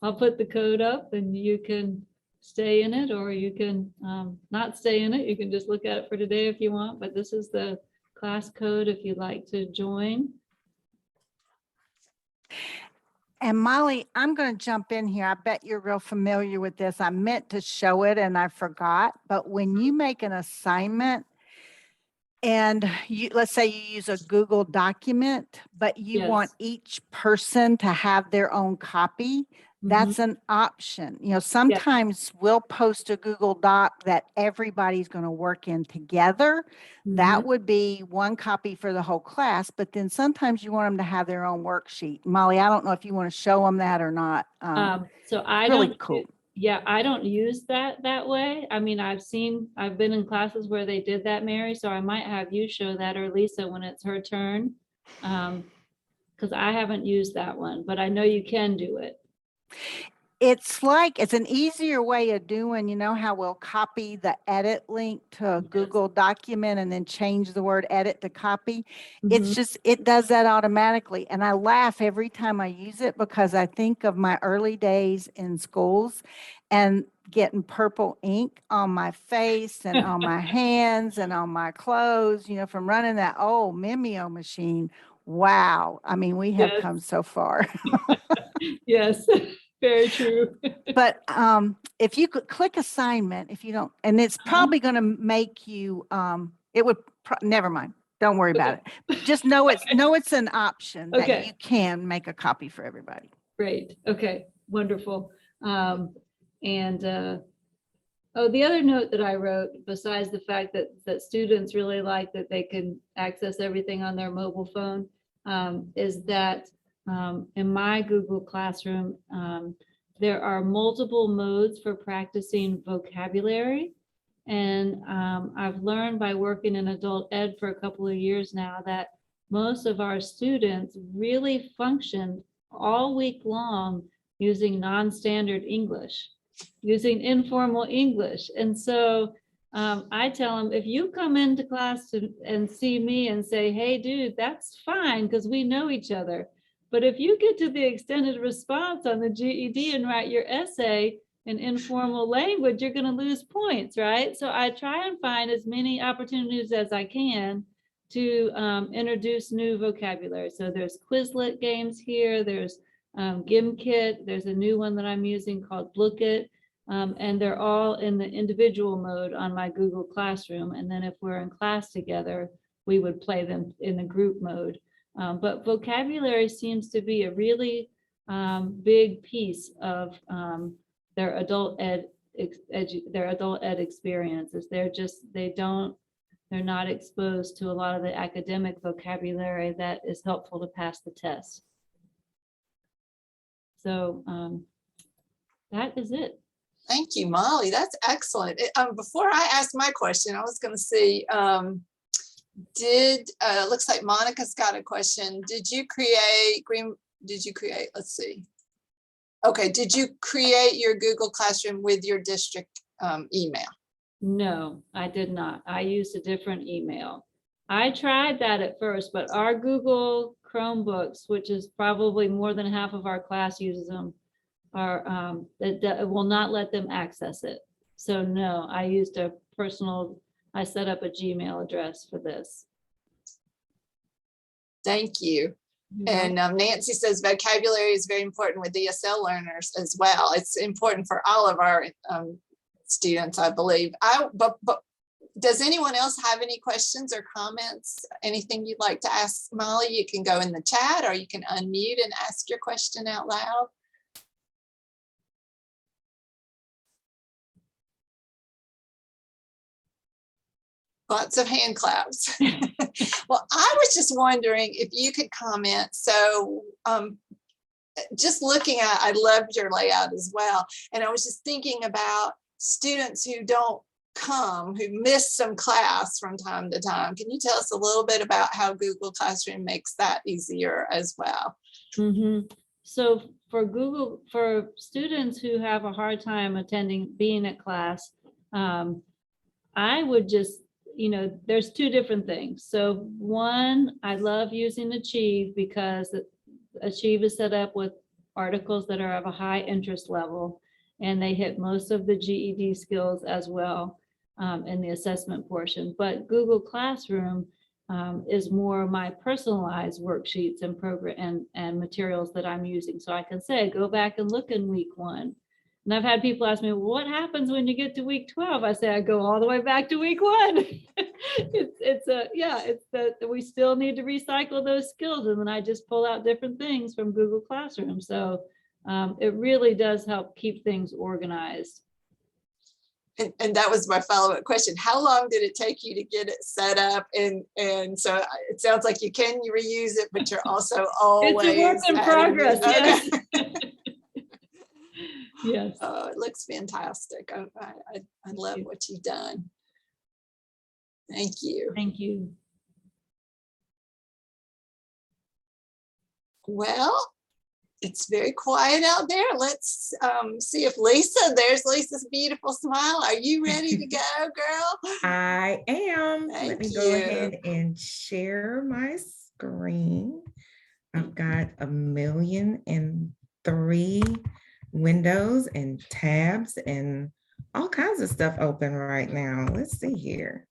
I'll put the code up and you can stay in it, or you can not stay in it. You can just look at it for today if you want, but this is the class code if you'd like to join. And Molly, I'm going to jump in here. I bet you're real familiar with this. I meant to show it and I forgot, but when you make an assignment and let's say you use a Google document, but you want Yes. each person to have their own copy, that's an option. Sometimes we'll post a Google Doc that everybody's going to work in together. That would be one copy for the whole class, but then sometimes you want them to have their own worksheet. Molly, I don't know if you want to show them that or not. So I really don't cool. Yeah, I don't use that way. I mean, I've been in classes where they did that, Mary, so I might have you show that, or Lisa when it's her turn. Because I haven't used that one, but I know you can do it. It's an easier way of doing, you know how we'll copy the edit link to a Google document and then change the word edit to copy. It's Mhm. just, it does that automatically. And I laugh every time I use it because I think of my early days in schools and getting purple ink on my face and on my hands and on my clothes, you know, from running that old Mimeo machine. Wow. I mean, we have Yes. come so far. Yes, very true. But if you could click assignment, if you don't, and it's probably going to make you, it would, never mind. Don't worry about it. Just know it's an option that Okay. you can make a copy for everybody. Great. Okay, wonderful. Oh, the other note that I wrote, besides the fact that students really like that they can access everything on their mobile phone, is that in my Google Classroom, there are multiple modes for practicing vocabulary. And I've learned by working in adult ed for a couple of years now that most of our students really functioned all week long using non-standard English, using informal English. And so I tell them, if you come into class and see me and say, hey, dude, that's fine because we know each other. But if you get to the extended response on the GED and write your essay in informal language, you're going to lose points, right? So I try and find as many opportunities as I can to introduce new vocabulary. So there's Quizlet games here, there's Gimkit, there's a new one that I'm using called Blooket, and they're all in the individual mode on my Google Classroom. And then if we're in class together, we would play them in the group mode. But vocabulary seems to be a really big piece of their adult ed experiences. They're not exposed to a lot of the academic vocabulary that is helpful to pass the test. So that is it. Thank you, Molly. That's excellent. Before I ask my question, I was going to see, looks like Monica's got a question. Did you create, let's see. Okay, did you create your Google Classroom with your district email? No, I did not. I used a different email. I tried that at first, but our Google Chromebooks, which is probably more than half of our class uses them, are it will not let them access it. So no, I used I set up a Gmail address for this. Thank you. And Nancy says vocabulary is very important with ESL learners as well. It's important for all of our students, I believe. But does anyone else have any questions or comments? Anything you'd like to ask Molly? You can go in the chat or you can unmute and ask your question out loud. Lots of hand claps. Well, I was just wondering if you could comment. So just looking at, I loved your layout as well. And I was just thinking about students who don't come, who miss some class from time to time. Can you tell us a little bit about how Google Classroom makes that easier as well? Mm-hmm. So for students who have a hard time being at class, I would just, there's two different things. So one, I love using Achieve because Achieve is set up with articles that are of a high interest level, and they hit most of the GED skills as well in the assessment portion. But Google Classroom is more my personalized worksheets and program and materials that I'm using. So I can say, go back and look in week 1. And I've had people ask me, well, what happens when you get to week 12? I say, I go all the way back to week 1. It's that we still need to recycle those skills. And then I just pull out different things from Google Classroom. So it really does help keep things organized. And that was my follow-up question. How long did it take you to get it set up? And so it sounds like you can reuse it, but you're also always— It's a work in progress, yes. Yes. It looks fantastic. I love you. what you've done. Thank you. Thank you. Well, it's very quiet out there. Let's see if there's Lisa's beautiful smile. Are you ready to go, girl? I am. Let Thank me go you. ahead and share my screen. I've got 1,000,003 windows and tabs and all kinds of stuff open right now. Let's see here.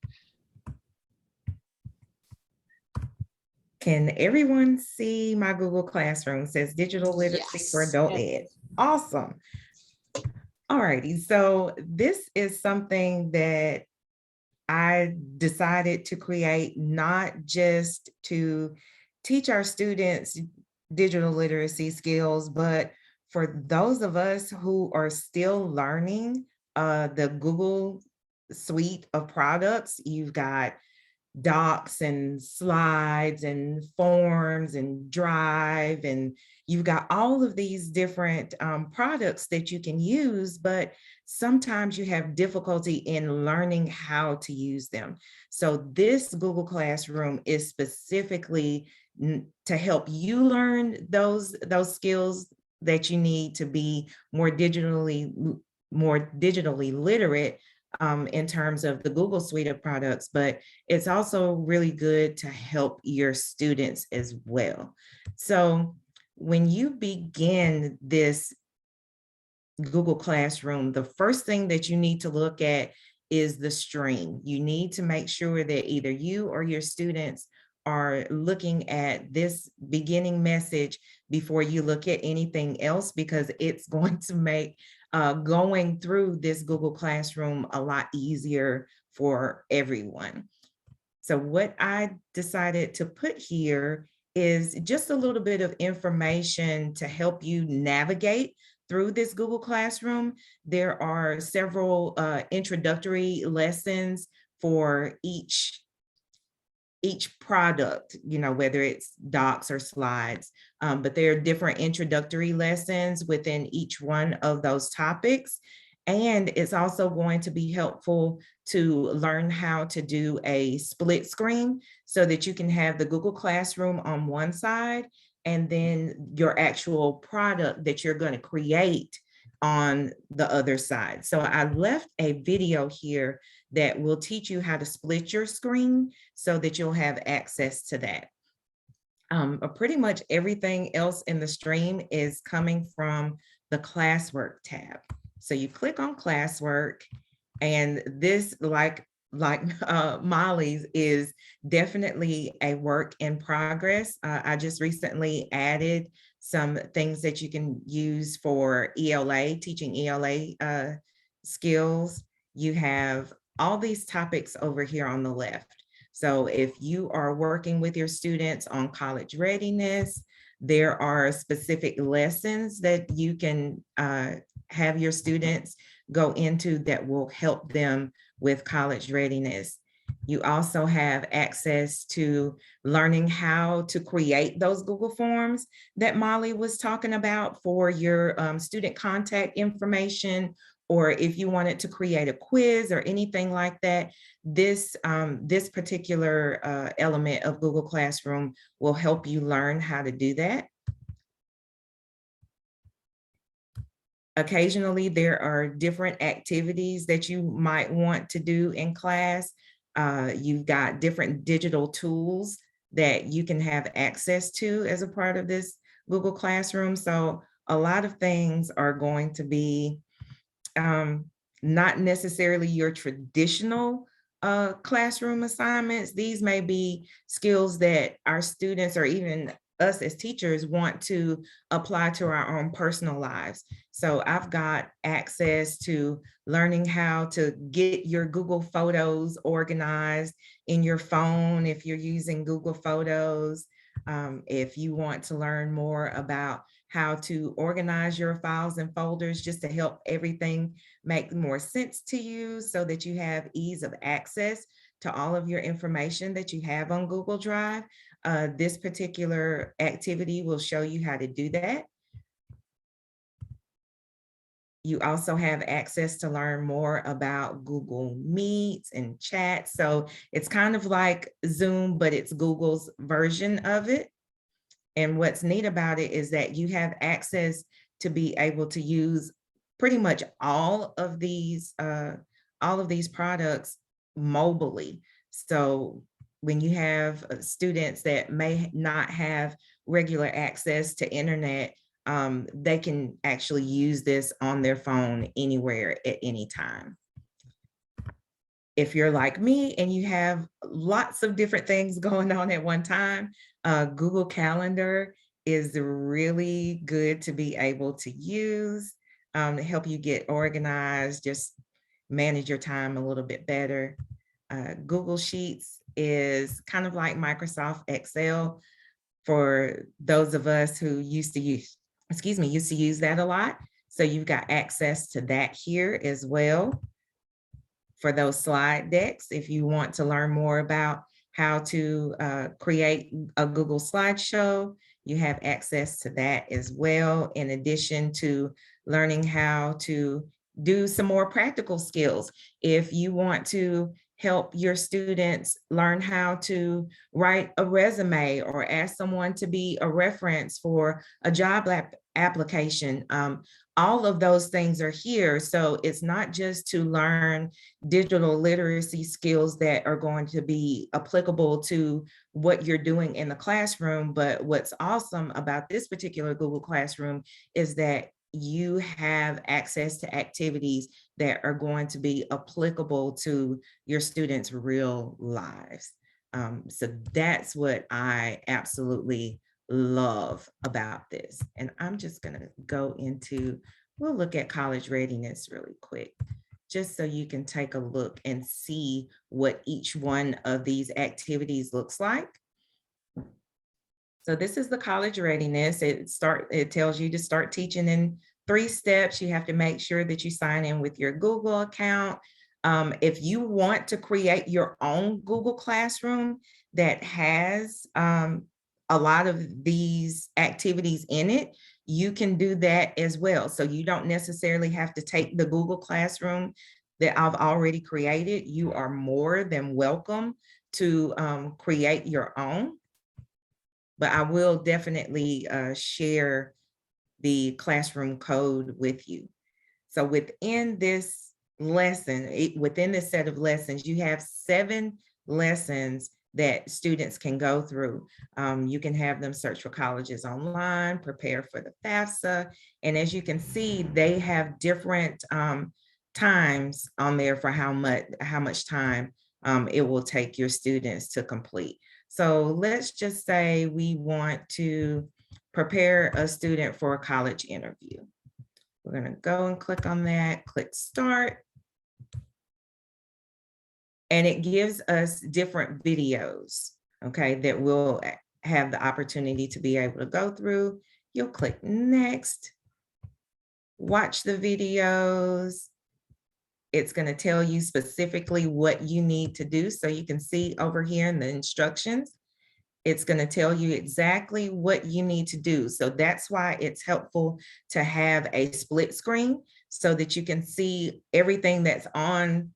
Can everyone see my Google Classroom? It says digital literacy for Yes. adult ed. Awesome. All righty. So this is something that I decided to create not just to teach our students digital literacy skills, but for those of us who are still learning the Google suite of products. You've got docs and slides and forms and drive, and you've got all of these different products that you can use, but sometimes you have difficulty in learning how to use them. So this Google Classroom is specifically to help you learn those skills that you need to be more digitally literate in terms of the Google suite of products, but it's also really good to help your students as well. So when you begin this Google Classroom, the first thing that you need to look at is the stream. You need to make sure that either you or your students are looking at this beginning message before you look at anything else, because it's going to make going through this Google Classroom a lot easier for everyone. So what I decided to put here is just a little bit of information to help you navigate through this Google Classroom. There are several introductory lessons for each product, whether it's docs or slides, but there are different introductory lessons within each one of those topics. And it's also going to be helpful to learn how to do a split screen so that you can have the Google Classroom on one side and then your actual product that you're going to create on the other side. So I left a video here that will teach you how to split your screen so that you'll have access to that. Pretty much everything else in the stream is coming from the classwork tab. So you click on classwork, and this, like Molly's, is definitely a work in progress. I just recently added some things that you can use for ELA, teaching ELA skills. You have all these topics over here on the left. So if you are working with your students on college readiness, there are specific lessons that you can have your students go into that will help them with college readiness. You also have access to learning how to create those Google Forms that Molly was talking about for your student contact information, or if you wanted to create a quiz or anything like that. This particular element of Google Classroom will help you learn how to do that. Occasionally, there are different activities that you might want to do in class. You've got different digital tools that you can have access to as a part of this Google Classroom. So a lot of things are going to be not necessarily your traditional classroom assignments. These may be skills that our students or even us as teachers want to apply to our own personal lives. So I've got access to learning how to get your Google Photos organized in your phone if you're using Google Photos. If you want to learn more about how to organize your files and folders just to help everything make more sense to you so that you have ease of access to all of your information that you have on Google Drive. This particular activity will show you how to do that. You also have access to learn more about Google Meets and chat. So it's kind of like Zoom, but it's Google's version of it. And what's neat about it is that you have access to be able to use pretty much all of these products mobily. So when you have students that may not have regular access to internet, they can actually use this on their phone anywhere at any time. If you're like me and you have lots of different things going on at one time, Google Calendar is really good to be able to use to help you get organized, just manage your time a little bit better. Google Sheets is kind of like Microsoft Excel for those of us who used to use that a lot. So you've got access to that here as well. For those slide decks, if you want to learn more about how to create a Google slideshow, you have access to that as well, in addition to learning how to do some more practical skills. If you want to help your students learn how to write a resume or ask someone to be a reference for a job application, all of those things are here. So it's not just to learn digital literacy skills that are going to be applicable to what you're doing in the classroom, but what's awesome about this particular Google Classroom is that you have access to activities that are going to be applicable to your students' real lives. So that's what I absolutely love about this. And I'm just going to go into, we'll look at college readiness really quick, just so you can take a look and see what each one of these activities looks like. So this is the college readiness. It tells you to start teaching in 3 steps. You have to make sure that you sign in with your Google account. If you want to create your own Google Classroom that has a lot of these activities in it, you can do that as well. So you don't necessarily have to take the Google Classroom that I've already created. You are more than welcome to create your own. But I will definitely share the classroom code with you. So within this lesson, within this set of lessons, you have 7 lessons that students can go through. You can have them search for colleges online, prepare for the FAFSA. And as you can see, they have different times on there for how much time it will take your students to complete. So let's just say we want to prepare a student for a college interview. We're going to go and click on that, click start. And it gives us different videos, okay, that we'll have the opportunity to be able to go through. You'll click next, watch the videos. It's going to tell you specifically what you need to do. So you can see over here in the instructions, it's going to tell you exactly what you need to do. So that's why it's helpful to have a split screen so that you can see everything that's on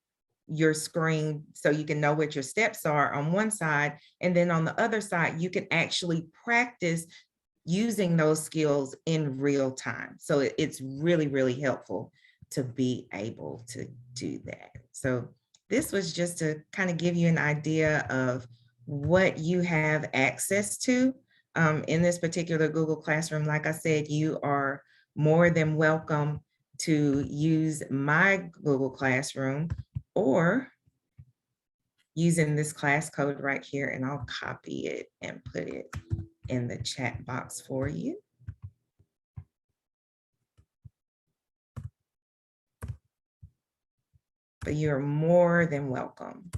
your screen, so you can know what your steps are on one side. And then on the other side, you can actually practice using those skills in real time. So it's really, really helpful to be able to do that. So this was just to kind of give you an idea of what you have access to in this particular Google Classroom. Like I said, you are more than welcome to use my Google Classroom or using this class code right here, and I'll copy it and put it in the chat box for you. But you're more than welcome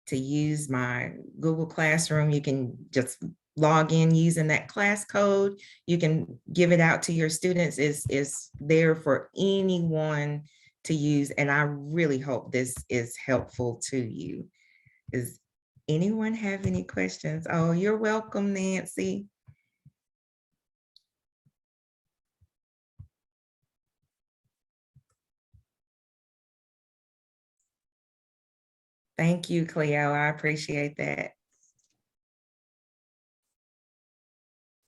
to use my Google Classroom. You can just log in using that class code. You can give it out to your students. It's there for anyone to use. And I really hope this is helpful to you. Does anyone have any questions? Oh, you're welcome, Nancy. Thank you, Cleo. I appreciate that.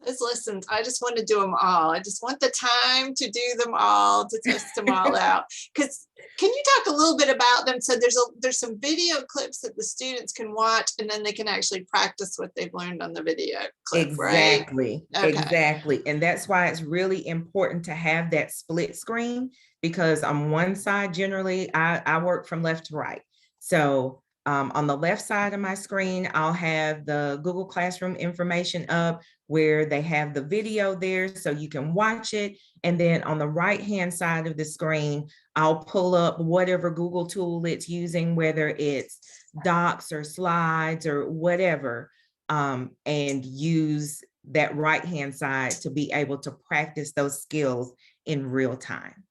Those lessons, I just want to do them all. I just want the time to do them all, to test them all out. Because can you talk a little bit about them? So there's some video clips that the students can watch, and then they can actually practice what they've learned on the video clip, right? Exactly. Okay. Exactly. And that's why it's really important to have that split screen, because on one side, generally, I work from left to right. So on the left side of my screen, I'll have the Google Classroom information up where they have the video there so you can watch it. And then on the right-hand side of the screen, I'll pull up whatever Google tool it's using, whether it's Docs or Slides or whatever, and use that right-hand side to be able to practice those skills in real time.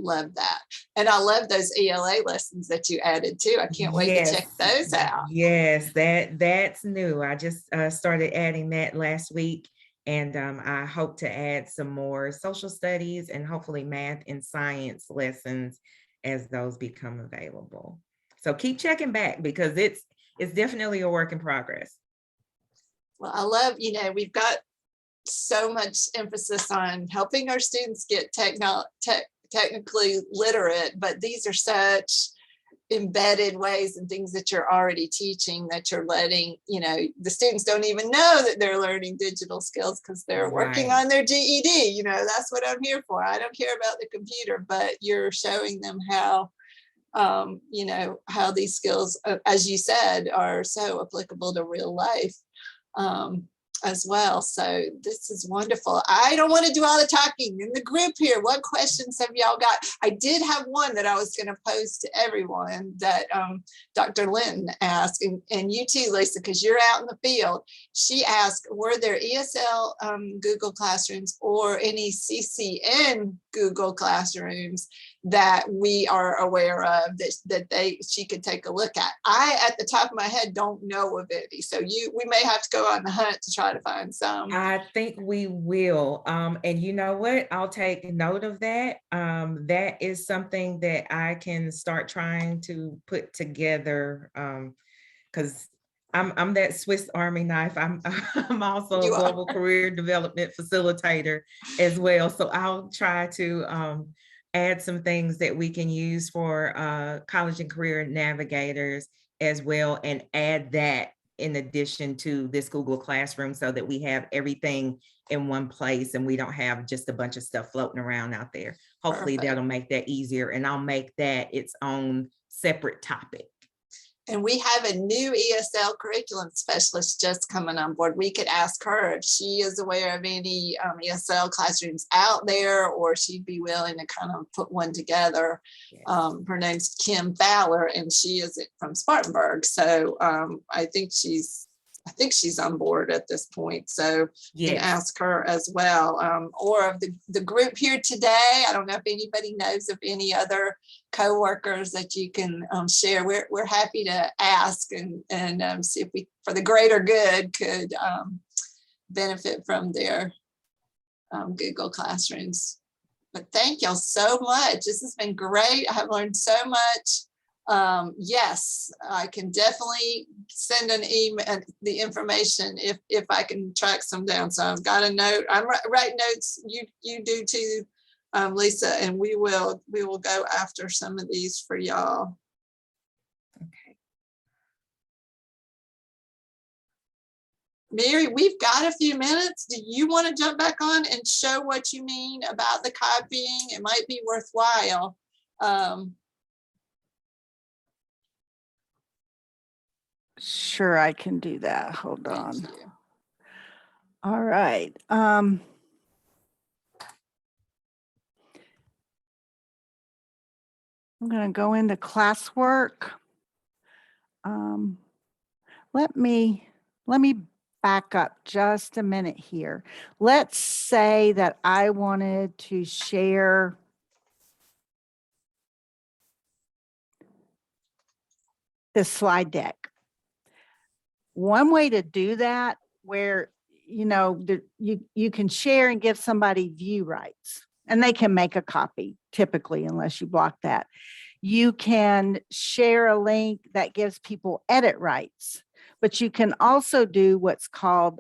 Love that. And I love those ELA lessons that you added too. I can't wait to check those out. Yes, that's new. I just started adding that last week, and I hope to add some more social studies and hopefully math and science lessons as those become available. So keep checking back, because it's definitely a work in progress. Well, I love, we've got so much emphasis on helping our students get technically literate, but these are such embedded ways and things that you're already teaching, that you're letting, the students don't even know that they're learning digital skills because they're working on their GED. That's what I'm here for. I don't care about the computer, but you're showing them how, how these skills, as you said, are so applicable to real life. As well. So this is wonderful. I don't want to do all the talking in the group here. What questions have y'all got? I did have one that I was going to pose to everyone that Dr. Linton asked, and you too, Lisa, because you're out in the field. She asked, were there ESL Google Classrooms or any CCN Google Classrooms that we are aware of that she could take a look at? I, at the top of my head, don't know of any. So we may have to go on the hunt to try to find some. I think we will. And you know what? I'll take note of that. That is something that I can start trying to put together, because I'm that Swiss Army knife. I'm also a global career development facilitator as well. So I'll try to add some things that we can use for college and career navigators as well, and add that in addition to this Google Classroom, so that we have everything in one place and we don't have just a bunch of stuff floating around out there. Hopefully that'll make that easier, and I'll make that its own separate topic. And we have a new ESL curriculum specialist just coming on board. We could ask her if she is aware of any ESL classrooms out there, or she'd be willing to kind of put one together. Yes. Her name's Kim Fowler, and she is from Spartanburg. So I think she's on board at this point. So you can ask her as well. Or of the group here today, I don't know if anybody knows of any other co-workers that you can share. We're happy to ask and see if we, for the greater good, could benefit from their Google Classrooms. But thank y'all so much. This has been great. I have learned so much. Yes, I can definitely send an email, the information, if I can track some down. So I've got a note. I'm writing notes. You do too, Lisa, and we will go after some of these for y'all. Okay. Mary, we've got a few minutes. Do you want to jump back on and show what you mean about the copying? It might be worthwhile. Sure, I can do that. Hold on. All right. I'm going to go into classwork. Let me back up just a minute here. Let's say that I wanted to share this slide deck. One way to do that, where you can share and give somebody view rights, and they can make a copy typically, unless you block that, You can share a link that gives people edit rights, but you can also do what's called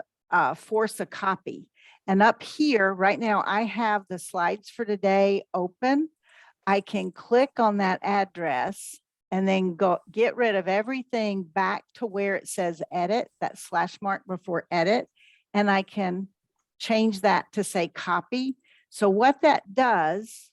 force a copy. And up here right now, I have the slides for today open. I can click on that address and then go get rid of everything back to where it says edit, that slash mark before edit. And I can change that to say copy. So what that does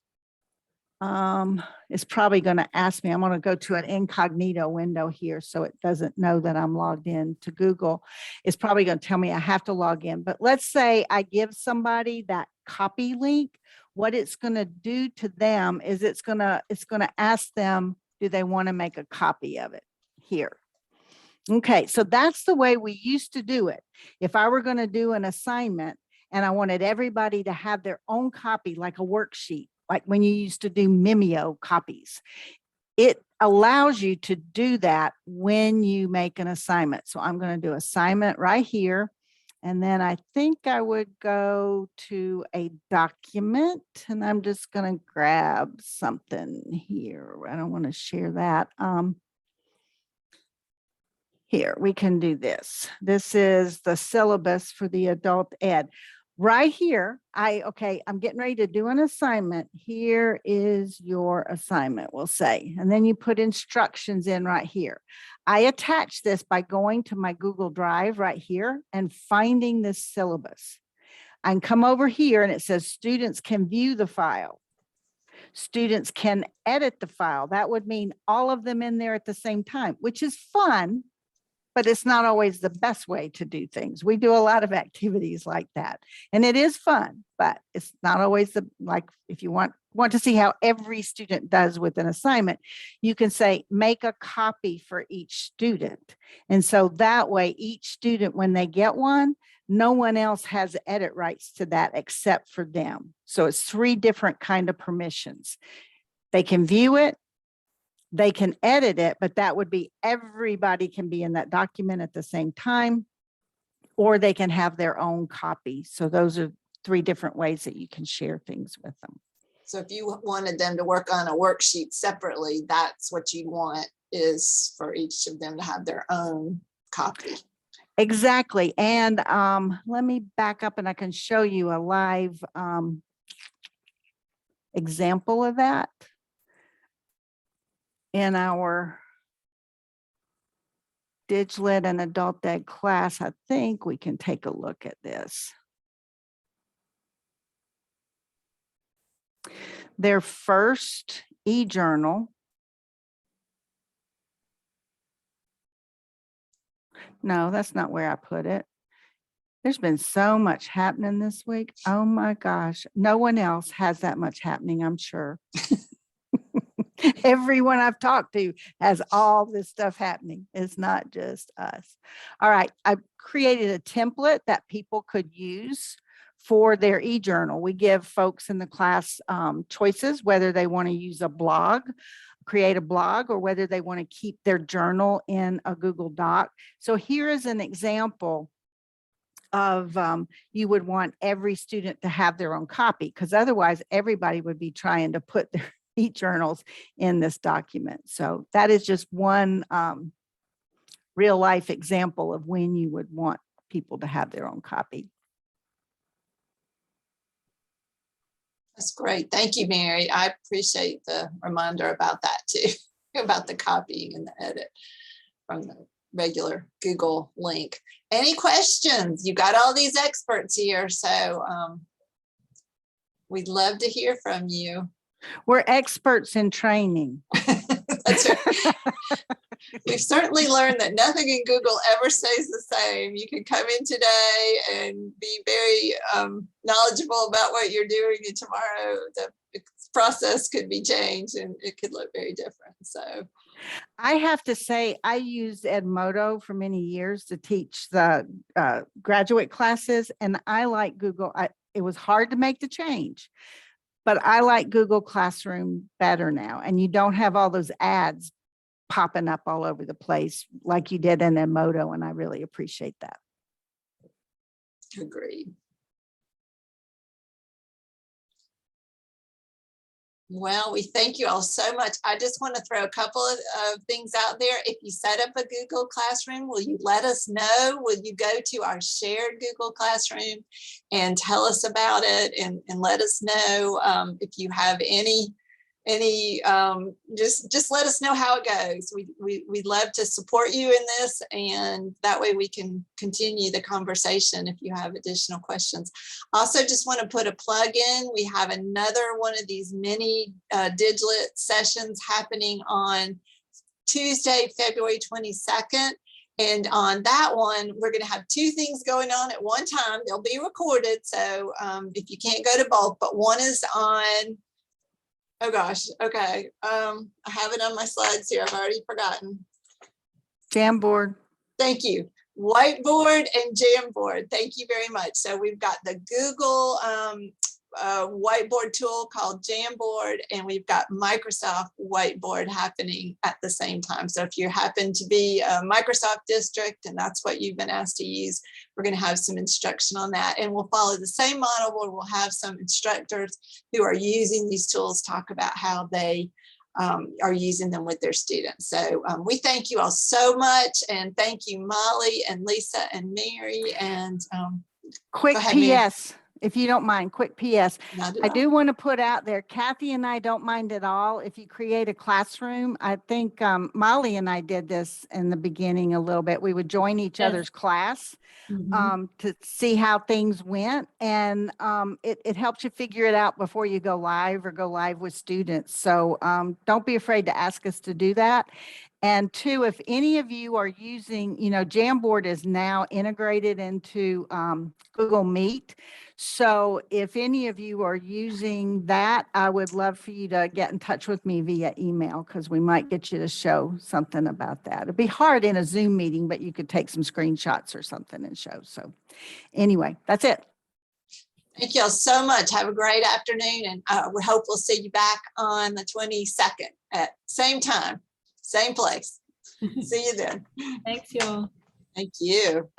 is probably going to ask me, I'm going to go to an incognito window here so it doesn't know that I'm logged in to Google. It's probably going to tell me I have to log in. But let's say I give somebody that copy link. What it's going to do to them is it's going to ask them, do they want to make a copy of it here? Okay, so that's the way we used to do it. If I were going to do an assignment and I wanted everybody to have their own copy, like a worksheet, like when you used to do Mimeo copies, it allows you to do that when you make an assignment. So I'm going to do assignment right here. And then I think I would go to a document, and I'm just going to grab something here. I don't want to share that. Here, we can do this. This is the syllabus for the adult ed. Right here, I'm getting ready to do an assignment. Here is your assignment, we'll say. And then you put instructions in right here. I attach this by going to my Google Drive right here and finding this syllabus. I can come over here and it says students can view the file. Students can edit the file. That would mean all of them in there at the same time, which is fun, but it's not always the best way to do things. We do a lot of activities like that, and it is fun, but it's not always like if you want to see how every student does with an assignment, you can say, make a copy for each student. And so that way, each student, when they get one, no one else has edit rights to that except for them. So it's 3 different kind of permissions. They can view it, they can edit it, but that would be everybody can be in that document at the same time, or they can have their own copy. So those are 3 different ways that you can share things with them. So if you wanted them to work on a worksheet separately, that's what you want, is for each of them to have their own copy. Exactly. And let me back up and I can show you a live example of that. In our Diglit and Adult Ed class, I think we can take a look at this. Their first e-journal. No, that's not where I put it. There's been so much happening this week. Oh my gosh. No one else has that much happening, I'm sure. Everyone I've talked to has all this stuff happening. It's not just us. All right. I created a template that people could use for their e-journal. We give folks in the class choices, whether they want to use a blog, create a blog, or whether they want to keep their journal in a Google Doc. So here is an example of you would want every student to have their own copy, because otherwise everybody would be trying to put their e-journals in this document. So that is just one real life example of when you would want people to have their own copy. That's great. Thank you, Mary. I appreciate the reminder about that too, about the copying and the edit from the regular Google link. Any questions? You got all these experts here, so we'd love to hear from you. We're experts in training. That's right. We've certainly learned that nothing in Google ever stays the same. You can come in today and be very knowledgeable about what you're doing, and tomorrow the process could be changed and it could look very different. So I have to say, I used Edmodo for many years to teach the graduate classes, and I like Google. It was hard to make the change, but I like Google Classroom better now. And you don't have all those ads popping up all over the place like you did in Edmodo, and I really appreciate that. agreed. Well, we thank you all so much. I just want to throw a couple of things out there. If you set up a Google Classroom, will you let us know? Will you go to our shared Google Classroom and tell us about it and let us know if you have any just let us know how it goes. We'd love to support you in this, and that way we can continue the conversation if you have additional questions. Also, just want to put a plug in. We have another one of these mini Diglet sessions happening on Tuesday, February 22nd. And on that one, we're going to have two things going on at one time. They'll be recorded. So if you can't go to both, but one is on, oh gosh, okay. I have it on my slides here. I've already forgotten. Jamboard. Thank you. Whiteboard and Jamboard. Thank you very much. So we've got the Google whiteboard tool called Jamboard, and we've got Microsoft Whiteboard happening at the same time. So if you happen to be a Microsoft district and that's what you've been asked to use, we're going to have some instruction on that. And we'll follow the same model where we'll have some instructors who are using these tools talk about how they are using them with their students. So we thank you all so much. And thank you, Molly and Lisa and Mary. And Quick Go ahead, Mary. PS, if you don't mind, quick PS. not at I all. do want to put out there, Kathy and I don't mind at all if you create a classroom. I think Molly and I did this in the beginning a little bit. We would join each Yes. other's class Mhm. to see how things went. And it helps you figure it out before you go live or go live with students. So don't be afraid to ask us to do that. And two, if any of you are using, Jamboard is now integrated into Google Meet. So if any of you are using that, I would love for you to get in touch with me via email, because we might get you to show something about that. It'd be hard in a Zoom meeting, but you could take some screenshots or something and show. So anyway, that's it. Thank you all so much. Have a great afternoon. And we hope we'll see you back on the 22nd at same time, same place. See you then. Thanks, y'all. Thank you.